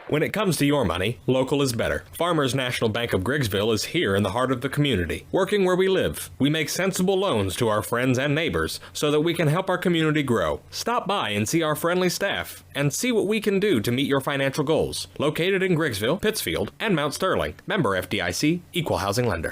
When it comes to your money, local is better. Farmers National Bank of Griggsville is here in the heart of the community, working where we live. We make sensible loans to our friends and neighbors so that we can help our community grow. Stop by and see our friendly staff and see what we can do to meet your financial goals. Located in Griggsville, Pittsfield, and Mount Sterling. Member FDIC, Equal Housing Lender.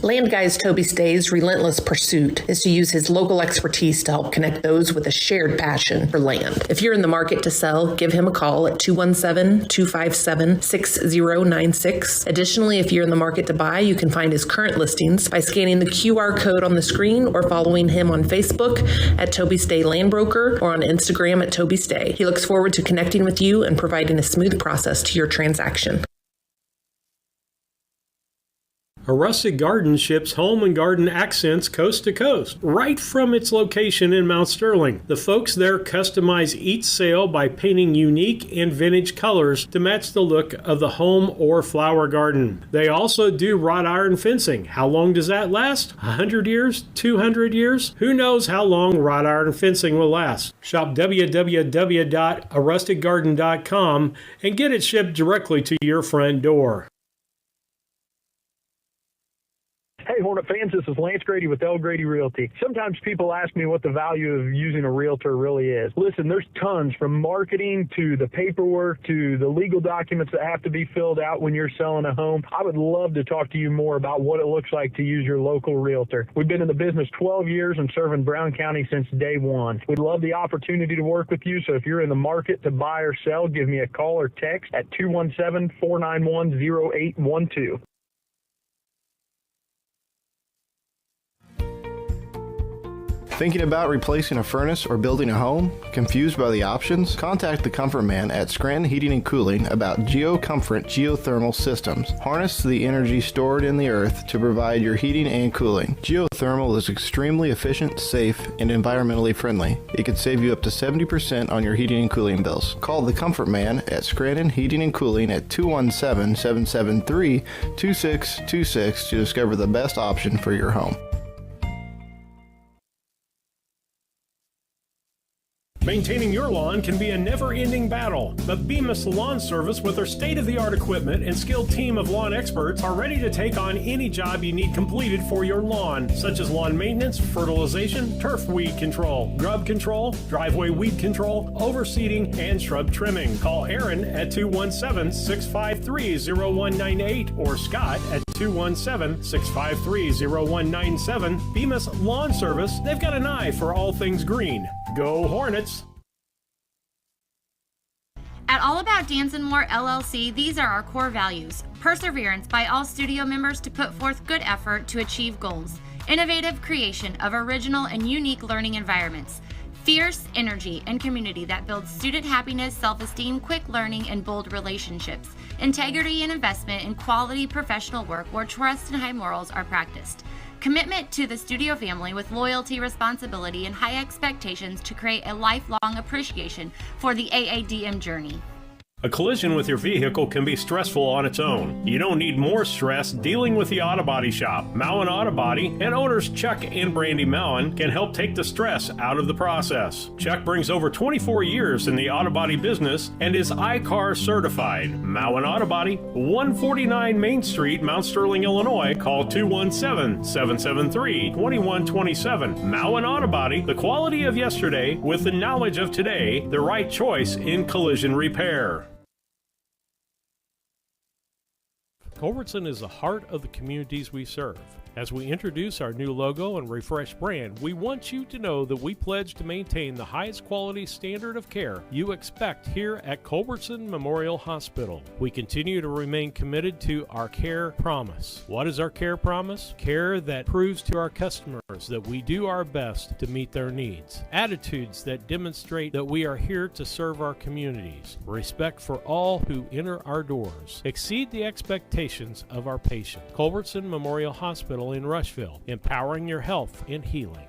Land Guy's Toby Stay's relentless pursuit is to use his local expertise to help connect those with a shared passion for land. If you're in the market to sell, give him a call at 217-257-6096. Additionally, if you're in the market to buy, you can find his current listings by scanning the QR code on the screen or following him on Facebook at Toby Stay Land Broker or on Instagram at Toby Stay. He looks forward to connecting with you and providing a smooth process to your transaction. A Rustic Garden ships home and garden accents coast to coast, right from its location in Mount Sterling. The folks there customize each sail by painting unique and vintage colors to match the look of the home or flower garden. They also do wrought iron fencing. How long does that last? 100 years? 200 years? Who knows how long wrought iron fencing will last? Shop www.arusticgarden.com and get it shipped directly to your front door. Hey, Hornet fans, this is Lance Grady with L. Grady Realty. Sometimes people ask me what the value of using a realtor really is. Listen, there's tons, from marketing to the paperwork to the legal documents that have to be filled out when you're selling a home. I would love to talk to you more about what it looks like to use your local realtor. We've been in the business 12 years and serving Brown County since day one. We'd love the opportunity to work with you, so if you're in the market to buy or sell, give me a call or text at 217-491-0812. Thinking about replacing a furnace or building a home? Confused by the options? Contact the Comfort Man at Scranton Heating and Cooling about GeoComfort geothermal systems. Harness the energy stored in the earth to provide your heating and cooling. Geothermal is extremely efficient, safe, and environmentally friendly. It could save you up to 70% on your heating and cooling bills. Call the Comfort Man at Scranton Heating and Cooling at 217-773-2626 to discover the best option for your home. Maintaining your lawn can be a never-ending battle, but Bemis Lawn Service, with their state-of-the-art equipment and skilled team of lawn experts, are ready to take on any job you need completed for your lawn, such as lawn maintenance, fertilization, turf weed control, grub control, driveway weed control, overseeding, and shrub trimming. Call Aaron at 217-653-0198 or Scott at 217-653-0197. Bemis Lawn Service, they've got an eye for all things green. Go Hornets! At All About Dance and More LLC, these are our core values. Perseverance by all studio members to put forth good effort to achieve goals. Innovative creation of original and unique learning environments. Fierce energy and community that builds student happiness, self-esteem, quick learning, and bold relationships. Integrity and investment in quality professional work where trust and high morals are practiced. Commitment to the studio family with loyalty, responsibility, and high expectations to create a lifelong appreciation for the AADM journey. A collision with your vehicle can be stressful on its own. You don't need more stress dealing with the Auto Body Shop. Mowen Auto Body and owners Chuck and Brandy Mowen can help take the stress out of the process. Chuck brings over 24 years in the auto body business and is iCar certified. Mowen Auto Body, 149 Main Street, Mount Sterling, Illinois. Call 217-773-2127. Mowen Auto Body, the quality of yesterday with the knowledge of today, the right choice in collision repair. Culbertson is the heart of the communities we serve. As we introduce our new logo and refreshed brand, we want you to know that we pledge to maintain the highest quality standard of care you expect here at Culbertson Memorial Hospital. We continue to remain committed to our care promise. What is our care promise? Care that proves to our customers that we do our best to meet their needs. Attitudes that demonstrate that we are here to serve our communities. Respect for all who enter our doors. Exceed the expectations of our patients. Culbertson Memorial Hospital in Rushville, empowering your health and healing.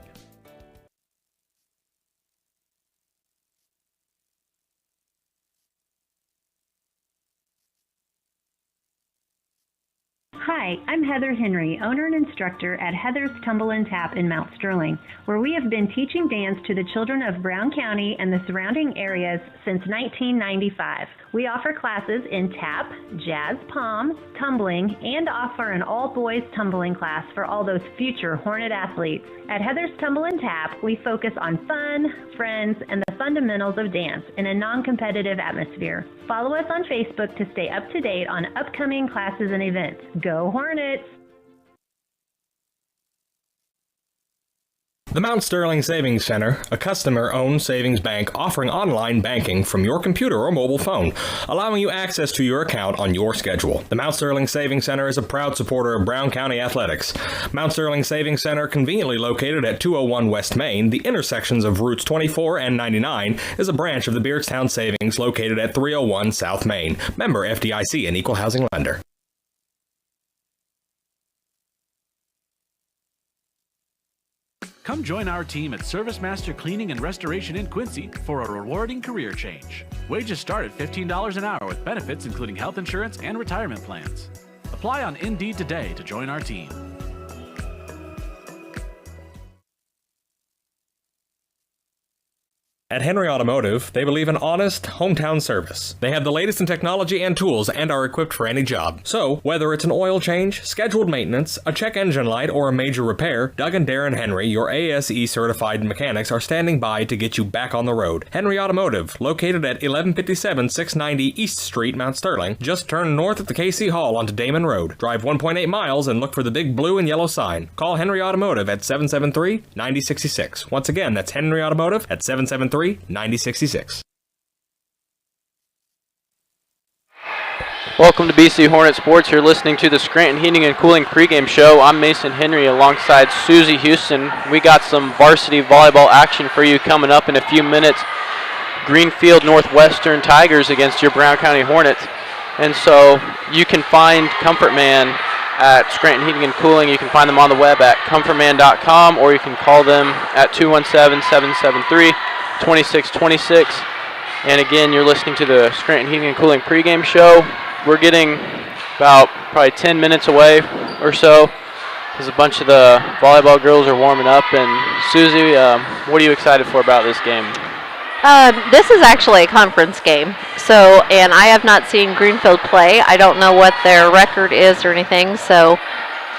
Hi, I'm Heather Henry, owner and instructor at Heather's Tumble and Tap in Mount Sterling, where we have been teaching dance to the children of Brown County and the surrounding areas since 1995. We offer classes in tap, jazz palm, tumbling, and offer an all-boys tumbling class for all those future Hornet athletes. At Heather's Tumble and Tap, we focus on fun, friends, and the fundamentals of dance in a non-competitive atmosphere. Follow us on Facebook to stay up to date on upcoming classes and events. Go Hornets! The Mount Sterling Savings Center, a customer-owned savings bank offering online banking from your computer or mobile phone, allowing you access to your account on your schedule. The Mount Sterling Savings Center is a proud supporter of Brown County athletics. Mount Sterling Savings Center, conveniently located at 201 West Main, the intersections of routes 24 and 99, is a branch of the Beardstown Savings located at 301 South Main. Member FDIC, an equal housing lender. Come join our team at Service Master Cleaning and Restoration in Quincy for a rewarding career change. Wages start at $15 an hour with benefits including health insurance and retirement plans. Apply on Indeed today to join our team. At Henry Automotive, they believe in honest, hometown service. They have the latest in technology and tools and are equipped for any job. So, whether it's an oil change, scheduled maintenance, a check engine light, or a major repair, Doug and Darren Henry, your ASE certified mechanics, are standing by to get you back on the road. Henry Automotive, located at 1157 690 East Street, Mount Sterling. Just turn north at the KC Hall onto Damon Road. Drive 1.8 miles and look for the big blue and yellow sign. Call Henry Automotive at 773-9066. Once again, that's Henry Automotive at 773-9066. Welcome to BC Hornet Sports. You're listening to the Scranton Heating and Cooling pregame show. I'm Mason Henry alongside Susie Houston. We got some varsity volleyball action for you coming up in a few minutes. Greenfield Northwestern Tigers against your Brown County Hornets. And so you can find Comfort Man at Scranton Heating and Cooling. You can find them on the web at comfortman.com, or you can call them at 217-773-2626. And again, you're listening to the Scranton Heating and Cooling pregame show. We're getting about probably 10 minutes away or so because a bunch of the volleyball girls are warming up. And Susie, what are you excited for about this game? This is actually a conference game, so, and I have not seen Greenfield play. I don't know what their record is or anything, so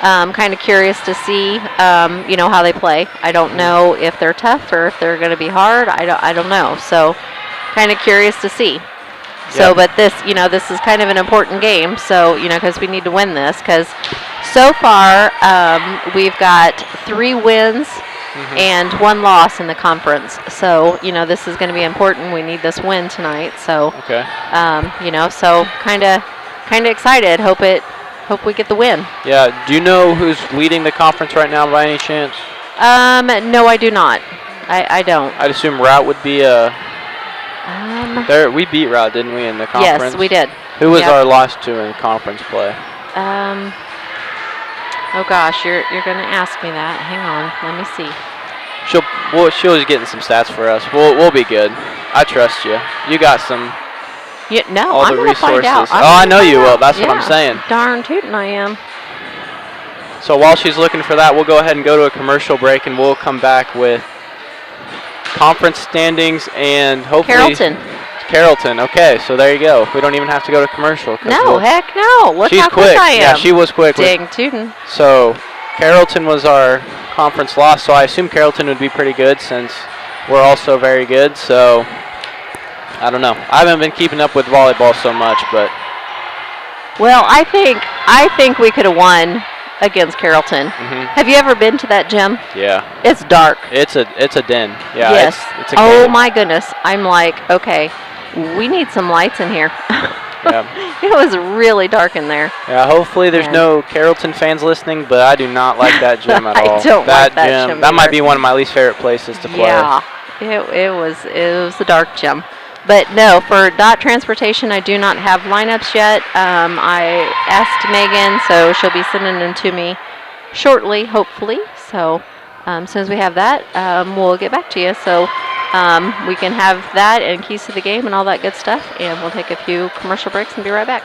I'm kind of curious to see, how they play. I don't know if they're tough or if they're going to be hard. I don't know, so kind of curious to see. So, but this is kind of an important game, so, because we need to win this, because so far we've got 3 wins and 1 loss in the conference. So, this is going to be important. We need this win tonight. So, okay. So kind of excited. Hope we get the win. Yeah. Do you know who's leading the conference right now by any chance? No, I do not. I don't. I'd assume Route would be we beat Route, didn't we, in the conference? Yes, we did. Who was our loss to in conference play? Oh gosh, you're going to ask me that. Hang on, let me see. She'll just getting some stats for us. We'll be good. I trust you. You got some. No, all I'm the going to find out. I know you will. That's what I'm saying. Darn tootin' I am. So while she's looking for that, we'll go ahead and go to a commercial break, and we'll come back with conference standings and hopefully Carrollton. Okay, so there you go. We don't even have to go to commercial. No, heck no. Look she's how quick. quick I am. Yeah, she was quick. Dang tootin'. So Carrollton was our conference loss, so I assume Carrollton would be pretty good since we're also very good. So I don't know. I haven't been keeping up with volleyball so much, but well, I think we could have won against Carrollton. Have you ever been to that gym? Yeah. It's dark. It's a den. Yeah. Yes. It's a oh my goodness. I'm like, okay, we need some lights in here. Yeah. It was really dark in there. Yeah. Hopefully there's no Carrollton fans listening, but I do not like that gym at all. I don't like that gym. That might be one of my least favorite places to play. Yeah. It was a dark gym. But no, for DOT Transportation, I do not have lineups yet. I asked Megan, so she'll be sending them to me shortly, hopefully. So as soon as we have that, we'll get back to you. So we can have that and keys to the game and all that good stuff. And we'll take a few commercial breaks and be right back.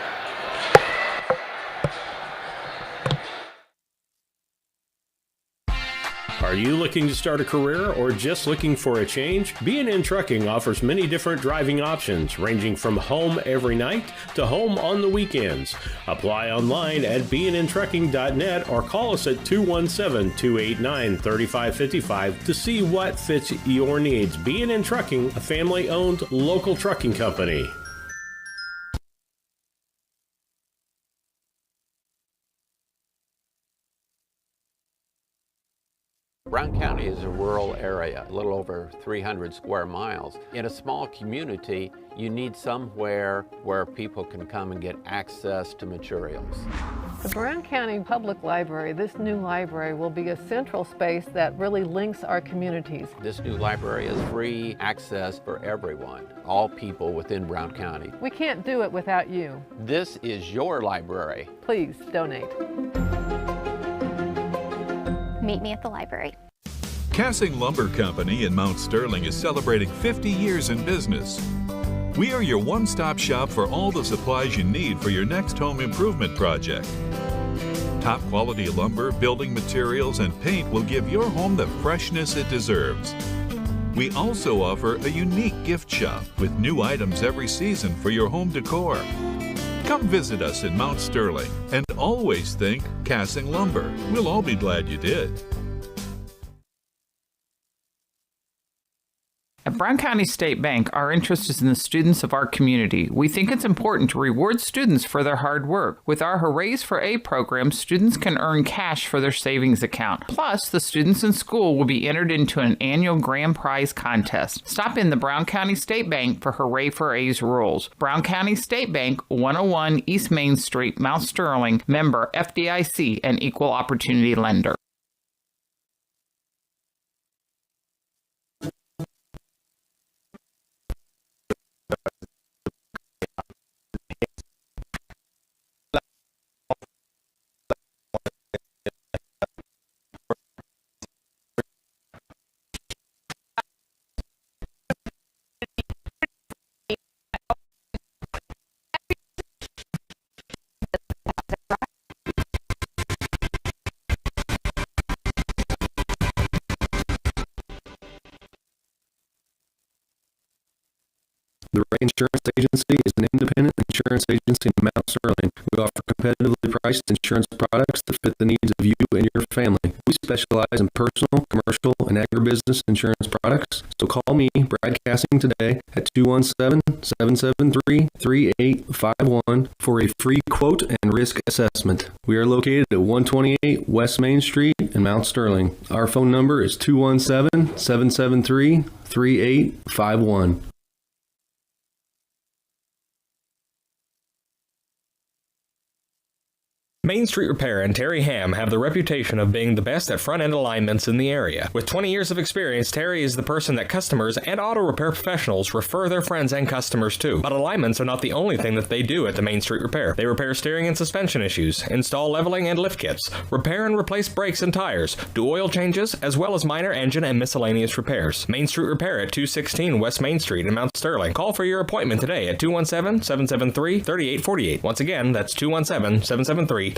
Are you looking to start a career or just looking for a change? B&N Trucking offers many different driving options, ranging from home every night to home on the weekends. Apply online at bnntrucking.net or call us at 217-289-3555 to see what fits your needs. B&N Trucking, a family-owned local trucking company. Brown County is a rural area, a little over 300 square miles. In a small community, you need somewhere where people can come and get access to materials. The Brown County Public Library, this new library, will be a central space that really links our communities. This new library is free access for everyone, all people within Brown County. We can't do it without you. This is your library. Please donate. Meet me at the library. Cassing Lumber Company in Mount Sterling is celebrating 50 years in business. We are your one-stop shop for all the supplies you need for your next home improvement project. Top quality lumber, building materials, and paint will give your home the freshness it deserves. We also offer a unique gift shop with new items every season for your home decor. Come visit us in Mount Sterling and always think Cassing Lumber. We'll all be glad you did. At Brown County State Bank, our interest is in the students of our community. We think it's important to reward students for their hard work. With our Hoorays for A program, students can earn cash for their savings account. Plus, the students in school will be entered into an annual grand prize contest. Stop in the Brown County State Bank for Hooray for A's rules. Brown County State Bank, 101 East Main Street, Mount Sterling, member FDIC, and equal opportunity lender. The Ray Insurance Agency is an independent insurance agency in Mount Sterling. We offer competitively priced insurance products that fit the needs of you and your family. We specialize in personal, commercial, and agribusiness insurance products. So call me, Brad Cassing, today at 217-773-3851 for a free quote and risk assessment. We are located at 128 West Main Street in Mount Sterling. Our phone number is 217-773-3851. Main Street Repair and Terry Ham have the reputation of being the best at front-end alignments in the area. With 20 years of experience, Terry is the person that customers and auto repair professionals refer their friends and customers to. But alignments are not the only thing that they do at the Main Street Repair. They repair steering and suspension issues, install leveling and lift kits, repair and replace brakes and tires, do oil changes, as well as minor engine and miscellaneous repairs. Main Street Repair at 216 West Main Street in Mount Sterling. Call for your appointment today at 217-773-3848. Once again, that's 217-773-3848.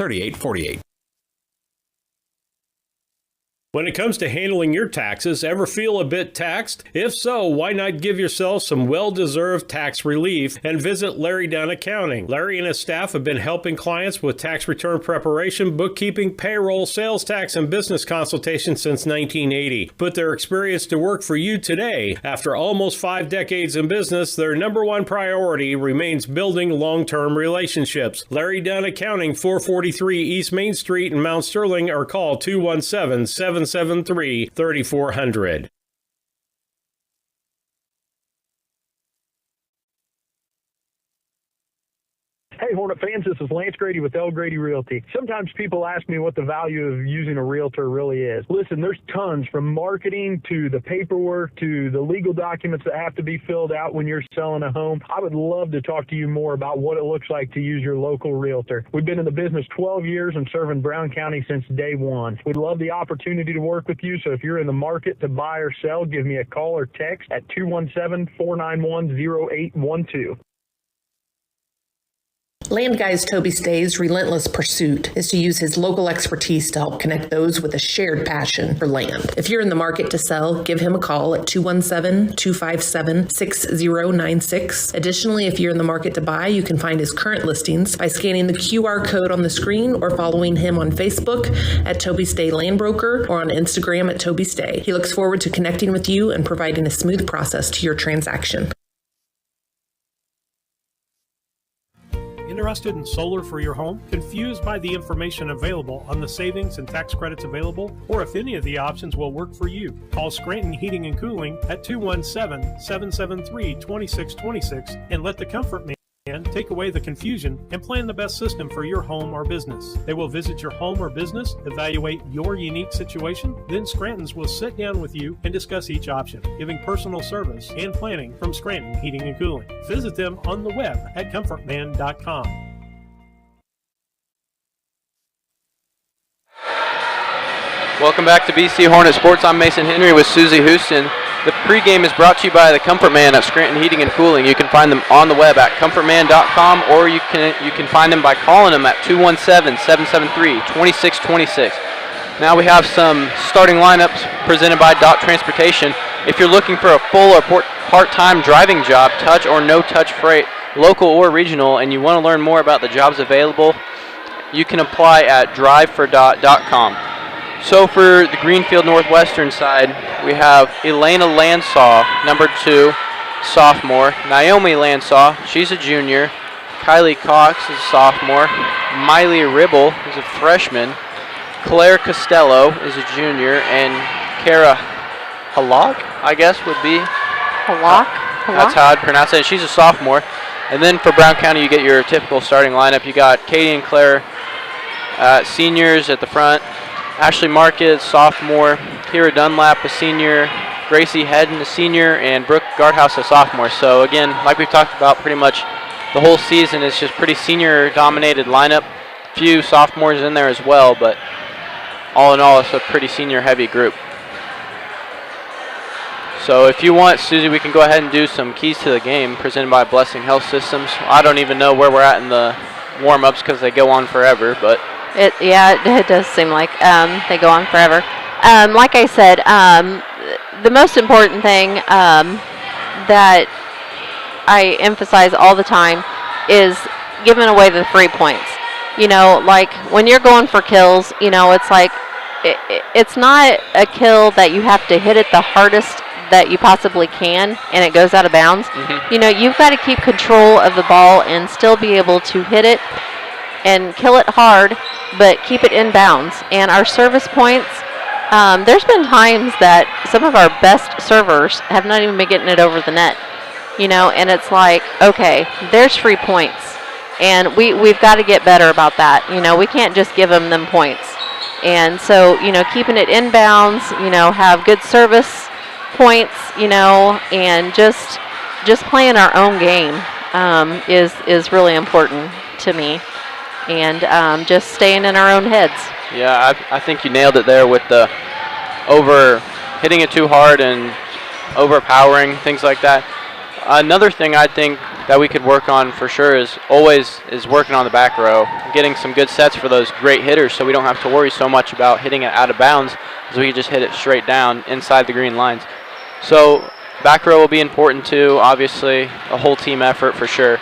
When it comes to handling your taxes, ever feel a bit taxed? If so, why not give yourself some well-deserved tax relief and visit Larry Dunn Accounting. Larry and his staff have been helping clients with tax return preparation, bookkeeping, payroll, sales tax, and business consultation since 1980. Put their experience to work for you today. After almost 5 decades in business, their number one priority remains building long-term relationships. Larry Dunn Accounting, 443 East Main Street in Mount Sterling, or call 217-773-3400. Hey, Hornet fans, this is Lance Grady with L. Grady Realty. Sometimes people ask me what the value of using a realtor really is. Listen, there's tons, from marketing to the paperwork to the legal documents that have to be filled out when you're selling a home. I would love to talk to you more about what it looks like to use your local realtor. We've been in the business 12 years and serving Brown County since day one. We'd love the opportunity to work with you, so if you're in the market to buy or sell, give me a call or text at 217-491-0812. Land Guy's Toby Stay's relentless pursuit is to use his local expertise to help connect those with a shared passion for land. If you're in the market to sell, give him a call at 217-257-6096. Additionally, if you're in the market to buy, you can find his current listings by scanning the QR code on the screen or following him on Facebook at Toby Stay Land Broker or on Instagram at Toby Stay. He looks forward to connecting with you and providing a smooth process to your transaction. Interested in solar for your home? Confused by the information available on the savings and tax credits available? Or if any of the options will work for you? Call Scranton Heating and Cooling at 217-773-2626 and let the Comfort Man take away the confusion and plan the best system for your home or business. They will visit your home or business, evaluate your unique situation, then Scranton's will sit down with you and discuss each option, giving personal service and planning from Scranton Heating and Cooling. Visit them on the web at comfortman.com. Welcome back to BC Hornet Sports. I'm Mason Henry with Susie Houston. The pregame is brought to you by the Comfort Man at Scranton Heating and Cooling. You can find them on the web at comfortman.com, or you can find them by calling them at 217-773-2626. Now we have some starting lineups presented by Dot Transportation. If you're looking for a full or part-time driving job, touch or no-touch freight, local or regional, and you want to learn more about the jobs available, you can apply at drivefordot.com. So for the Greenfield Northwestern side, we have Elena Landsaw, number 2, sophomore. Naomi Landsaw, she's a junior. Kylie Cox is a sophomore. Miley Ribble is a freshman. Claire Costello is a junior. And Kara Halak, I guess would be. Halak? That's how I'd pronounce it. She's a sophomore. And then for Brown County, you get your typical starting lineup. You got Katie and Claire, seniors at the front. Ashley Marquez, sophomore. Kira Dunlap, a senior. Gracie Hedden, a senior. And Brooke Gardhouse, a sophomore. So again, like we've talked about pretty much the whole season, is just pretty senior-dominated lineup. Few sophomores in there as well, but all in all, it's a pretty senior-heavy group. So if you want, Susie, we can go ahead and do some keys to the game presented by Blessing Health Systems. I don't even know where we're at in the warm-ups because they go on forever, but it does seem like they go on forever. Like I said, the most important thing that I emphasize all the time is giving away the free points. You know, like when you're going for kills, you know, it's like it's not a kill that you have to hit it the hardest that you possibly can and it goes out of bounds. You know, you've got to keep control of the ball and still be able to hit it and kill it hard, but keep it in bounds. And our service points, there's been times that some of our best servers have not even been getting it over the net, you know, and it's like, okay, there's free points. And we've got to get better about that. You know, we can't just give them points. And so, you know, keeping it in bounds, you know, have good service points, you know, and just playing our own game is really important to me. And just staying in our own heads. yeah, I think you nailed it there with the hitting it too hard and overpowering, things like that. Another thing I think that we could work on for sure is working on the back row, getting some good sets for those great hitters so we don't have to worry so much about hitting it out of bounds, as we can just hit it straight down inside the green lines. So back row will be important too, obviously, a whole team effort for sure.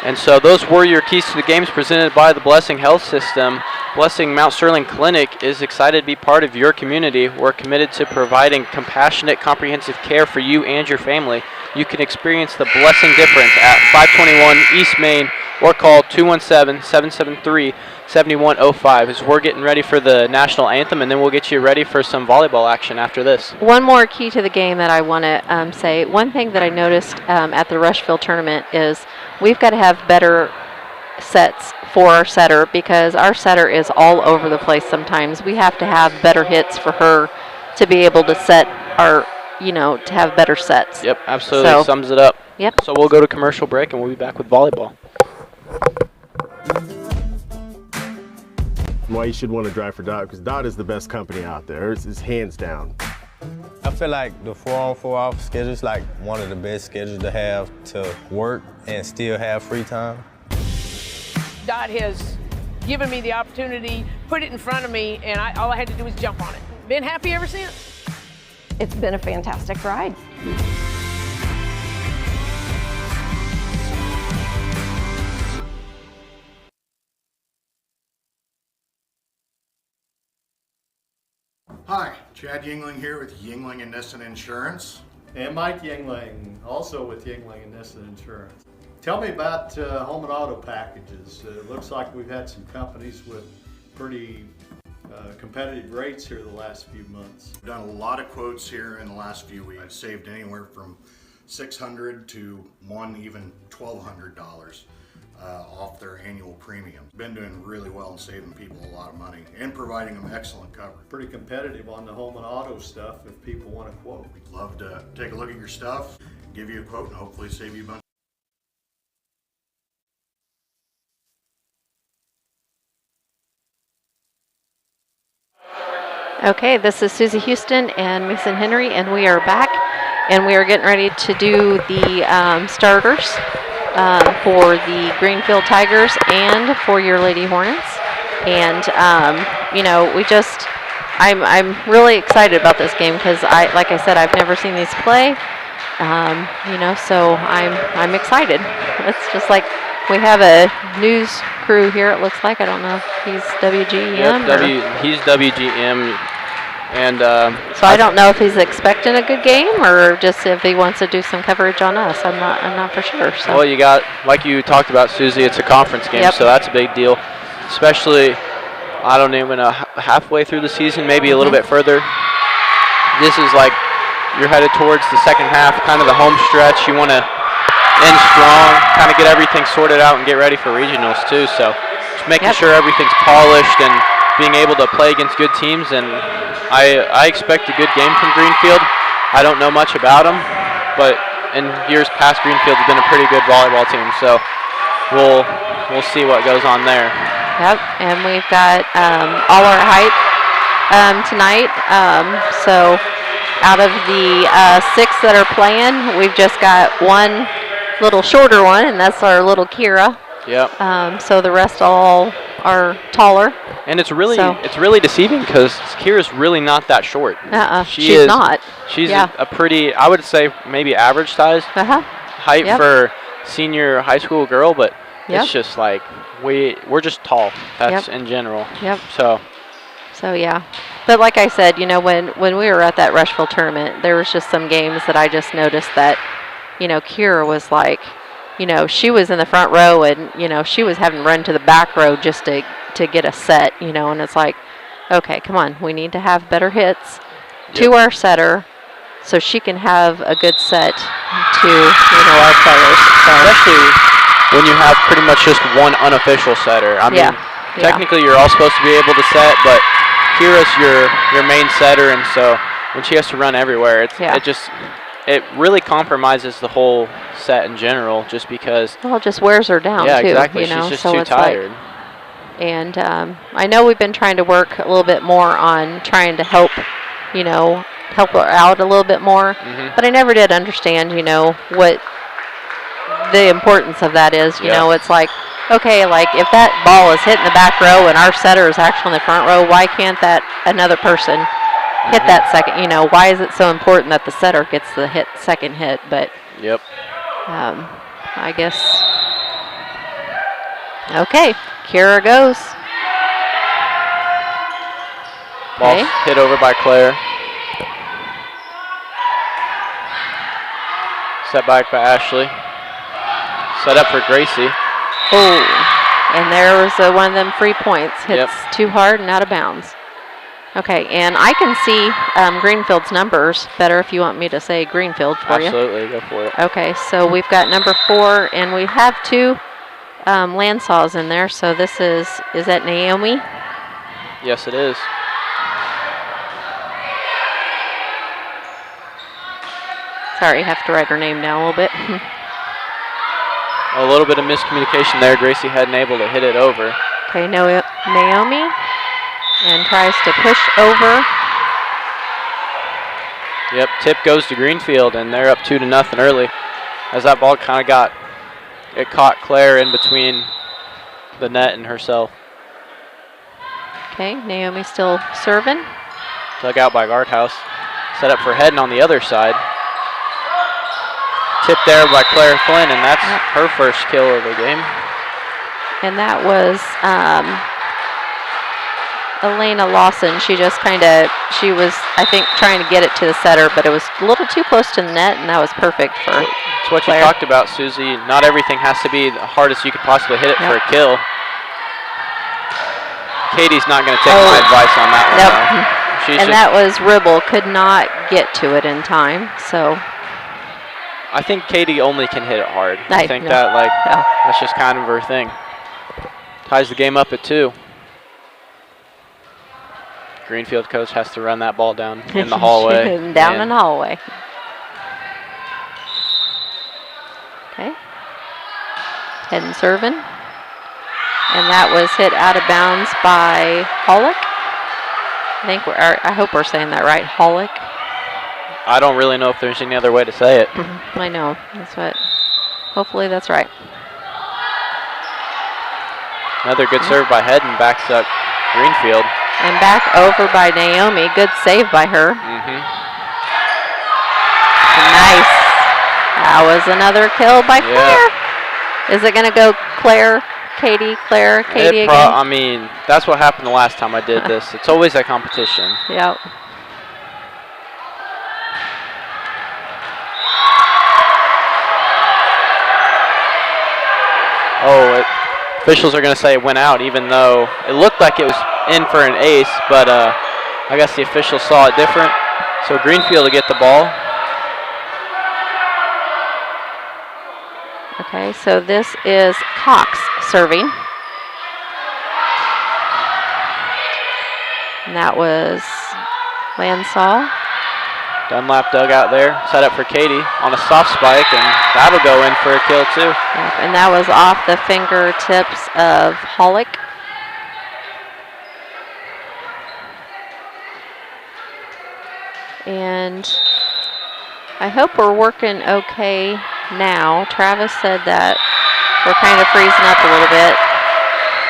And so those were your keys to the games presented by the Blessing Health System. Blessing Mount Sterling Clinic is excited to be part of your community. We're committed to providing compassionate, comprehensive care for you and your family. You can experience the Blessing difference at 521 East Main or call 217-773-7105 as we're getting ready for the national anthem, and then we'll get you ready for some volleyball action after this. One more key to the game that I want to say. One thing that I noticed at the Rushville tournament is we've got to have better sets for our setter because our setter is all over the place sometimes. We have to have better hits for her to be able to set our, you know, to have better sets. Yep, absolutely. Sums it up. Yep. So we'll go to commercial break and we'll be back with volleyball. Why you should want to drive for Dot, because Dot is the best company out there. It's hands down. I feel like the 4-on 4-off schedule is like one of the best schedules to have to work and still have free time. Dot has given me the opportunity, put it in front of me, and all I had to do was jump on it. Been happy ever since. It's been a fantastic ride. Hi, Chad Yingling here with Yingling and Nissen Insurance. And Mike Yingling, also with Yingling and Nissen Insurance. Tell me about home and auto packages. It looks like we've had some companies with pretty competitive rates here the last few months. We've done a lot of quotes here in the last few weeks. I've saved anywhere from $600 to even $1,200 off their annual premium. Been doing really well and saving people a lot of money and providing them excellent coverage. Pretty competitive on the home and auto stuff if people want to quote. We'd love to take a look at your stuff, give you a quote, and hopefully save you a bunch. Okay, this is Susie Houston and Mason Henry, and we are back, and we are getting ready to do the starters for the Greenfield Tigers and for your Lady Hornets. And you know, I'm really excited about this game because like I said, I've never seen these play. You know, so I'm excited. It's just like we have a news crew here. It looks like, I don't know if he's WGM. Yep, he's WGM, and so I don't know if he's expecting a good game or just if he wants to do some coverage on us. I'm not for sure. So. Well, you got, like you talked about, Susie. It's a conference game, so that's a big deal. Especially, I don't even know, halfway through the season, maybe a little bit further. This is like you're headed towards the second half, kind of the home stretch. You want to end strong, kind of get everything sorted out and get ready for regionals too. So just making sure everything's polished and being able to play against good teams. And I expect a good game from Greenfield. I don't know much about them, but in years past, Greenfield's been a pretty good volleyball team. So we'll see what goes on there. Yep, and we've got all our height tonight. So out of the 6 that are playing, we've just got one little shorter one, and that's our little Kira. Yep. So the rest all are taller. And it's really deceiving because Kira's really not that short. She's not. She's a pretty, I would say, maybe average size height for senior high school girl, but it's just like we're just tall. That's in general. Yep. So yeah. But like I said, you know, when we were at that Rushville tournament, there was just some games that I just noticed that, you know, Kira was like, you know, she was in the front row and, you know, she was having to run to the back row just to get a set, you know, and it's like, okay, come on, we need to have better hits to our setter so she can have a good set to, you know, our players. So. Especially when you have pretty much just one unofficial setter. I mean, technically you're all supposed to be able to set, but Kira's your main setter, and so when she has to run everywhere, it really compromises the whole set in general, just because. Well, it just wears her down too. Exactly. You know? She's just so too it's tired. Like, and I know we've been trying to work a little bit more on trying to help her out a little bit more, but I never did understand, you know, what the importance of that is. You know, it's like, okay, like if that ball is hitting the back row and our setter is actually in the front row, why can't that another person hit that second? You know, why is it so important that the setter gets the second hit? But I guess. Okay, Kira goes. Ball hit over by Claire. Set back by Ashley. Set up for Gracie. Oh, and there was one of them free points. Hits too hard and out of bounds. Okay, and I can see Greenfield's numbers better if you want me to say Greenfield for you. Absolutely, go for it. Okay, so we've got number 4, and we have 2 Landsaws in there. So this is that Naomi? Yes, it is. Sorry, I have to write her name down a little bit. A little bit of miscommunication there. Gracie hadn't able to hit it over. Okay, Naomi, and tries to push over. Yep, tip goes to Greenfield, and they're up 2-0 early. As that ball kind of it caught Claire in between the net and herself. Okay, Naomi still serving. Dug out by Guardhouse. Set up for Hedden on the other side. Tipped there by Claire Flynn, and that's her first kill of the game. And that was Elena Lawson. She was, I think, trying to get it to the setter, but it was a little too close to the net, and that was perfect for It's what Claire. You talked about, Susie. Not everything has to be the hardest you could possibly hit it for a kill. Katie's not going to take my advice on that one. Nope. And that was Ribble. Could not get to it in time, so. I think Katie only can hit it hard. I think that's just kind of her thing. Ties the game up at 2. Greenfield coach has to run that ball down in the hallway. Down in the hallway. Okay. Hedden serving. And that was hit out of bounds by Hollick. I hope we're saying that right. Holick. I don't really know if there's any other way to say it. I know. That's what. Hopefully that's right. Another good serve by Hedden, backs up Greenfield. And back over by Naomi. Good save by her. Nice. That was another kill by Claire. Is it going to go Claire, Katie again? I mean, that's what happened the last time I did this. It's always a competition. Yep. Oh, officials are going to say it went out, even though it looked like it was in for an ace, but I guess the officials saw it different. So Greenfield to get the ball. Okay, so this is Cox serving. And that was Lansall. Dunlap dug out there, set up for Katie on a soft spike, and that'll go in for a kill too. Yep, and that was off the fingertips of Holick. And I hope we're working okay now. Travis said that we're kind of freezing up a little bit.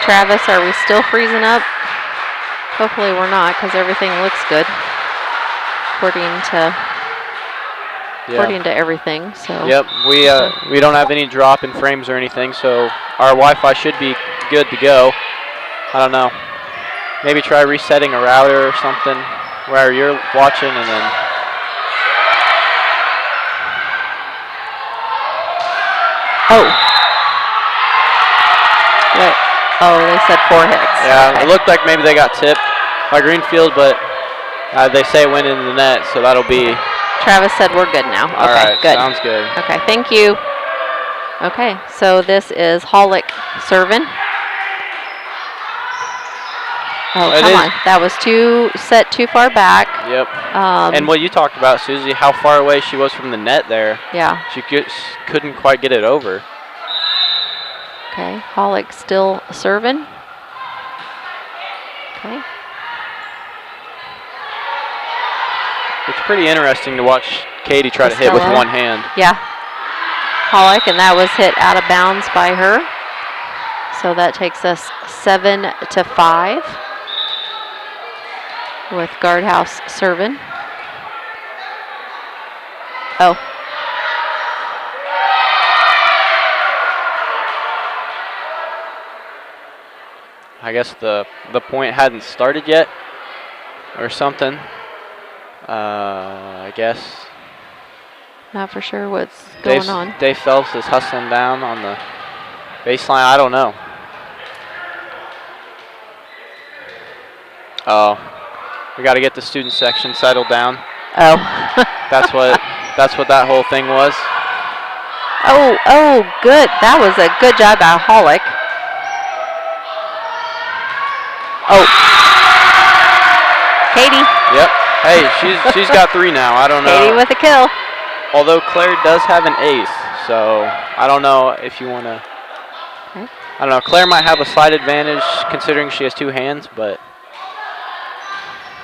Travis, are we still freezing up? Hopefully we're not, because everything looks good according to everything. So yep, we don't have any drop in frames or anything, so our Wi-Fi should be good to go. I don't know. Maybe try resetting a router or something where you're watching, and then. They said 4 hits. Yeah, okay. It looked like maybe they got tipped by Greenfield, but they say it went into the net, so that'll be. Travis said we're good now. All okay, right, good. Sounds good. Okay, thank you. Okay, so this is Holick serving. Oh, come on. That was set too far back. Yep. And what you talked about, Susie, how far away she was from the net there. Yeah. She couldn't quite get it over. Okay, Holick still serving. Okay. It's pretty interesting to watch Katie try to hit with one hand. Yeah. Holick, and that was hit out of bounds by her. So that takes us 7-5 with Guardhouse serving. Oh. I guess the point hadn't started yet or something. I guess. Not for sure what's going on. Dave Phelps is hustling down on the baseline. I don't know. Oh, we got to get the student section settled down. Oh. That's what that whole thing was. Oh, good. That was a good job by Holick. Oh. Katie. Yep. Hey, she's got 3 now. I don't know. Katie with a kill. Although Claire does have an ace, so I don't know if you want to. Okay. I don't know. Claire might have a slight advantage considering she has 2 hands, but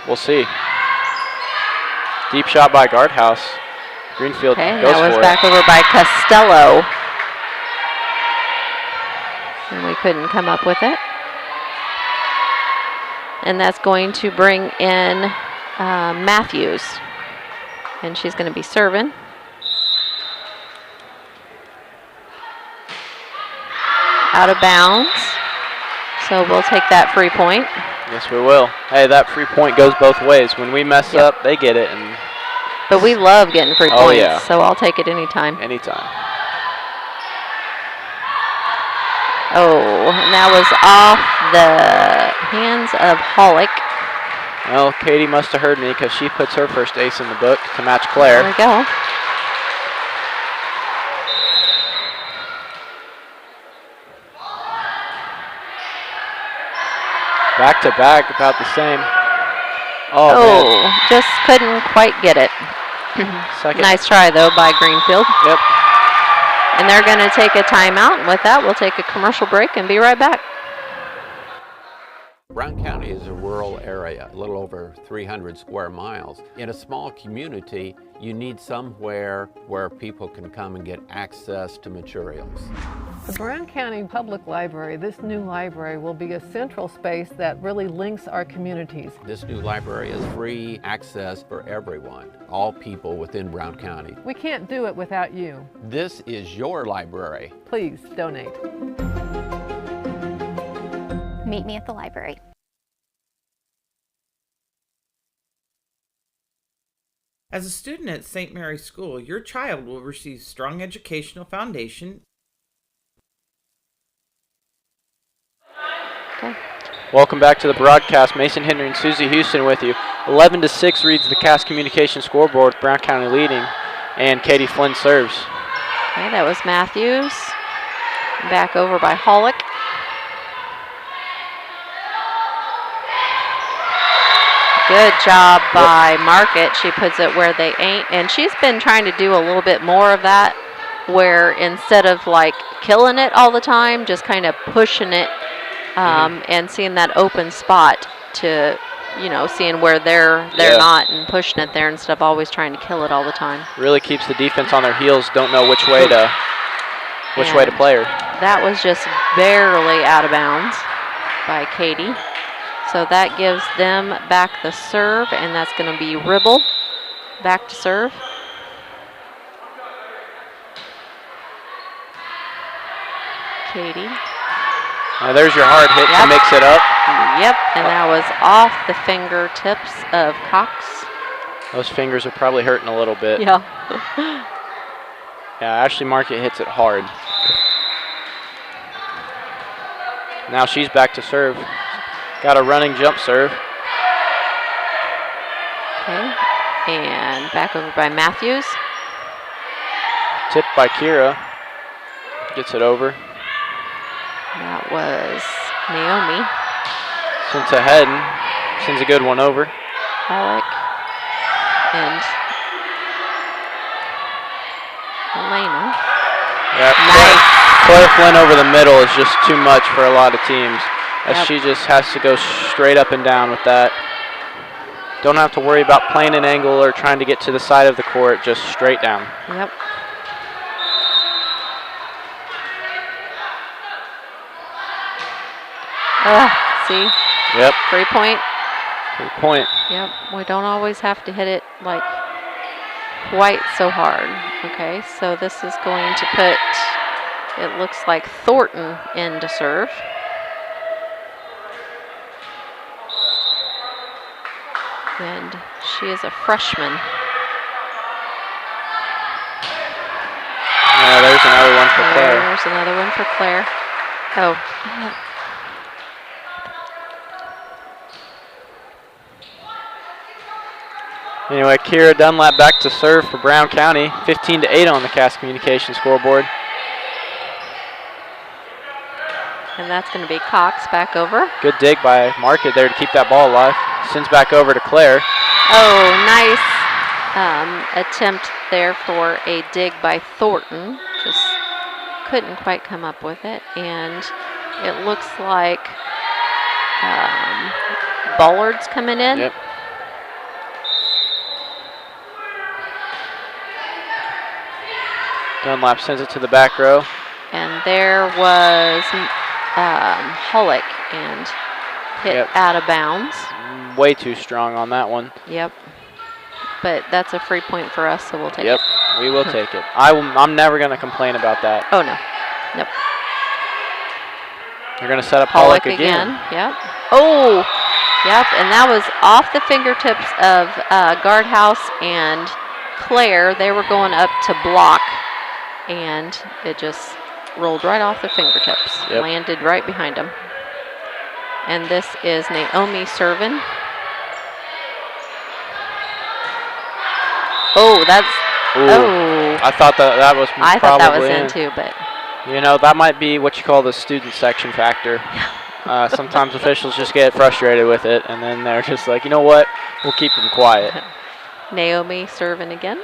we'll see. Deep shot by Guardhouse. Greenfield goes for it. That was back over by Costello. And we couldn't come up with it. And that's going to bring in Matthews. And she's going to be serving. Out of bounds. So we'll take that free point. Yes, we will. Hey, that free point goes both ways. When we mess up, they get it. But we love getting free points, yeah. So I'll take it anytime. Anytime. Oh, and that was off the hands of Holick. Well, Katie must have heard me because she puts her first ace in the book to match Claire. There we go. Back to back, about the same. Oh, just couldn't quite get it. Nice try, though, by Greenfield. Yep. And they're going to take a timeout. And with that, we'll take a commercial break and be right back. Brown County is a rural area, a little over 300 square miles. In a small community, you need somewhere where people can come and get access to materials. The Brown County Public Library, this new library, will be a central space that really links our communities. This new library is free access for everyone, all people within Brown County. We can't do it without you. This is your library. Please donate. Meet me at the library. As a student at St. Mary's School, your child will receive strong educational foundation. Okay. Welcome back to the broadcast. Mason Henry and Susie Houston with you. 11-6 reads the Cass Communication scoreboard, with Brown County leading, and Katie Flynn serves. Okay, that was Matthews. Back over by Hollick. Good job by Market. She puts it where they ain't. And she's been trying to do a little bit more of that, where instead of like killing it all the time, just kind of pushing it and seeing that open spot to, you know, seeing where they're not and pushing it there instead of always trying to kill it all the time. Really keeps the defense on their heels, don't know which way to play her. That was just barely out of bounds by Katie. So that gives them back the serve, and that's going to be Ribble back to serve. Katie. There's your hard hit to mix it up. Yep, and that was off the fingertips of Cox. Those fingers are probably hurting a little bit. Yeah. Yeah, Ashley Market hits it hard. Now she's back to serve. Got a running jump serve. Okay, and back over by Matthews. Tipped by Kira. Gets it over. That was Naomi. Sends ahead and sends a good one over. Alec and Elena. Yep. Nice. Claire Flynn over the middle is just too much for a lot of teams. As she just has to go straight up and down with that. Don't have to worry about playing an angle or trying to get to the side of the court, just straight down. Yep. See? Yep. 3 point. 3 point. Yep. We don't always have to hit it like quite so hard. Okay, so this is going to put, it looks like Thornton in to serve. And she is a freshman. Yeah, there's another one for Claire. There's another one for Claire. Oh. Anyway, Kira Dunlap back to serve for Brown County. 15-8 on the Cass Communication scoreboard. And that's going to be Cox back over. Good dig by Market there to keep that ball alive. Sends back over to Claire. Oh, nice attempt there for a dig by Thornton. Just couldn't quite come up with it. And it looks like Bullard's coming in. Yep. Dunlap sends it to the back row. And there was Hullock and hit out of bounds. Way too strong on that one. Yep. But that's a free point for us, so we'll take it. Yep, we will take it. I'm never going to complain about that. Oh, no. Nope. They're going to set up Hullock again. Yep. Oh, yep. And that was off the fingertips of Guardhouse and Claire. They were going up to block, and it just rolled right off the fingertips. Yep. Landed right behind them. And this is Naomi serving. Oh, that's. Ooh, oh. I thought that was probably I thought that was in too, but. You know, that might be what you call the student section factor. Sometimes officials just get frustrated with it, and then they're just like, you know what? We'll keep them quiet. Naomi serving again.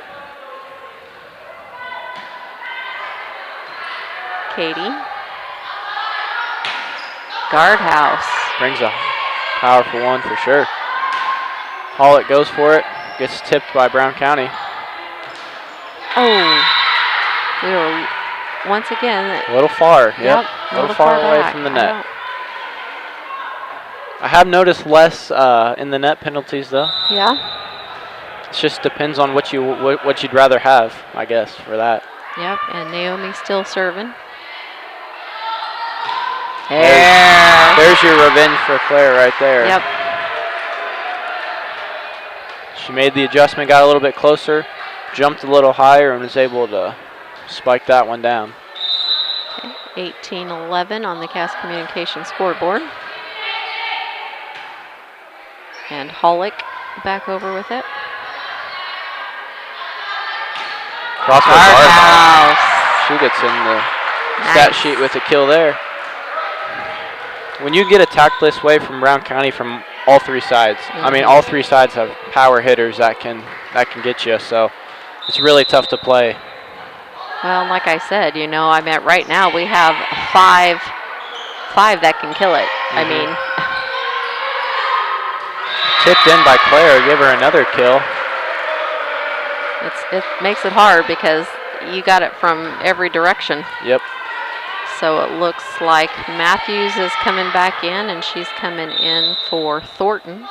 Katie. Guardhouse. Brings a Powerful one for sure. Hallett goes for it. Gets tipped by Brown County. Oh, we were once again. A little far. Yep. A little far away back. from the net. I have noticed less in the net penalties though. Yeah. It just depends on what you'd rather have, I guess, for that. Yep, and Naomi still serving. There's your revenge for Claire right there. Yep. She made the adjustment, got a little bit closer, jumped a little higher, and was able to spike that one down. 18-11 on the Cass Communication scoreboard. And Hollick back over with it. Crossway guard. She gets in the stat sheet with a kill there. When you get attacked this way from Brown County from all three sides, I mean, all three sides have power hitters that can get you, so it's really tough to play. Well, like I said, you know, I mean, right now we have five that can kill it. I mean, tipped in by Claire, give her another kill. it makes it hard because you got it from every direction. Yep. So it looks like Matthews is coming back in, and she's coming in for Thornton.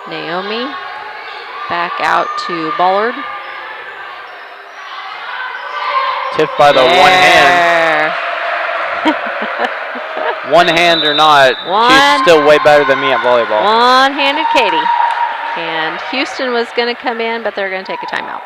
Naomi back out to Bullard. Tipped by the one hand. One hand or not, she's still way better than me at volleyball. One-handed Katie. And Houston was going to come in, but they're going to take a timeout.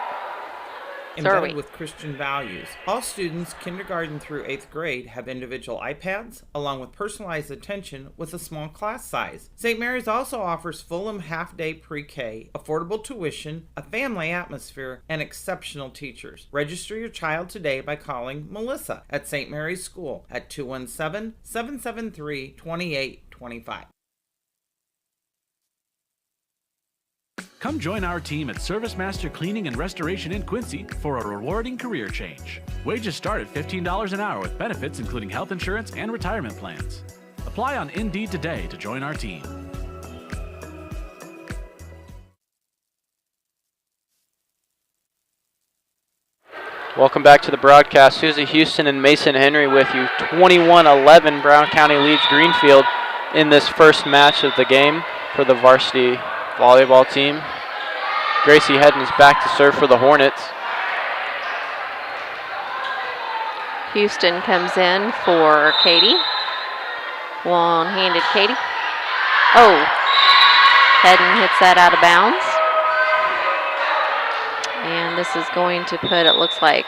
Embedded with Christian values. All students, kindergarten through 8th grade, have individual iPads, along with personalized attention with a small class size. St. Mary's also offers Fulham half-day pre-K, affordable tuition, a family atmosphere, and exceptional teachers. Register your child today by calling Melissa at St. Mary's School at 217-773-2825. Come join our team at Service Master Cleaning and Restoration in Quincy for a rewarding career change. Wages start at $15 an hour with benefits including health insurance and retirement plans. Apply on Indeed today to join our team. Welcome back to the broadcast. Susie Houston and Mason Henry with you. 21-11, Brown County leads Greenfield in this first match of the game for the varsity volleyball team. Gracie Hedden is back to serve for the Hornets. Houston comes in for Katie. One-handed Katie. Oh, Hedden hits that out of bounds. And this is going to put, it looks like,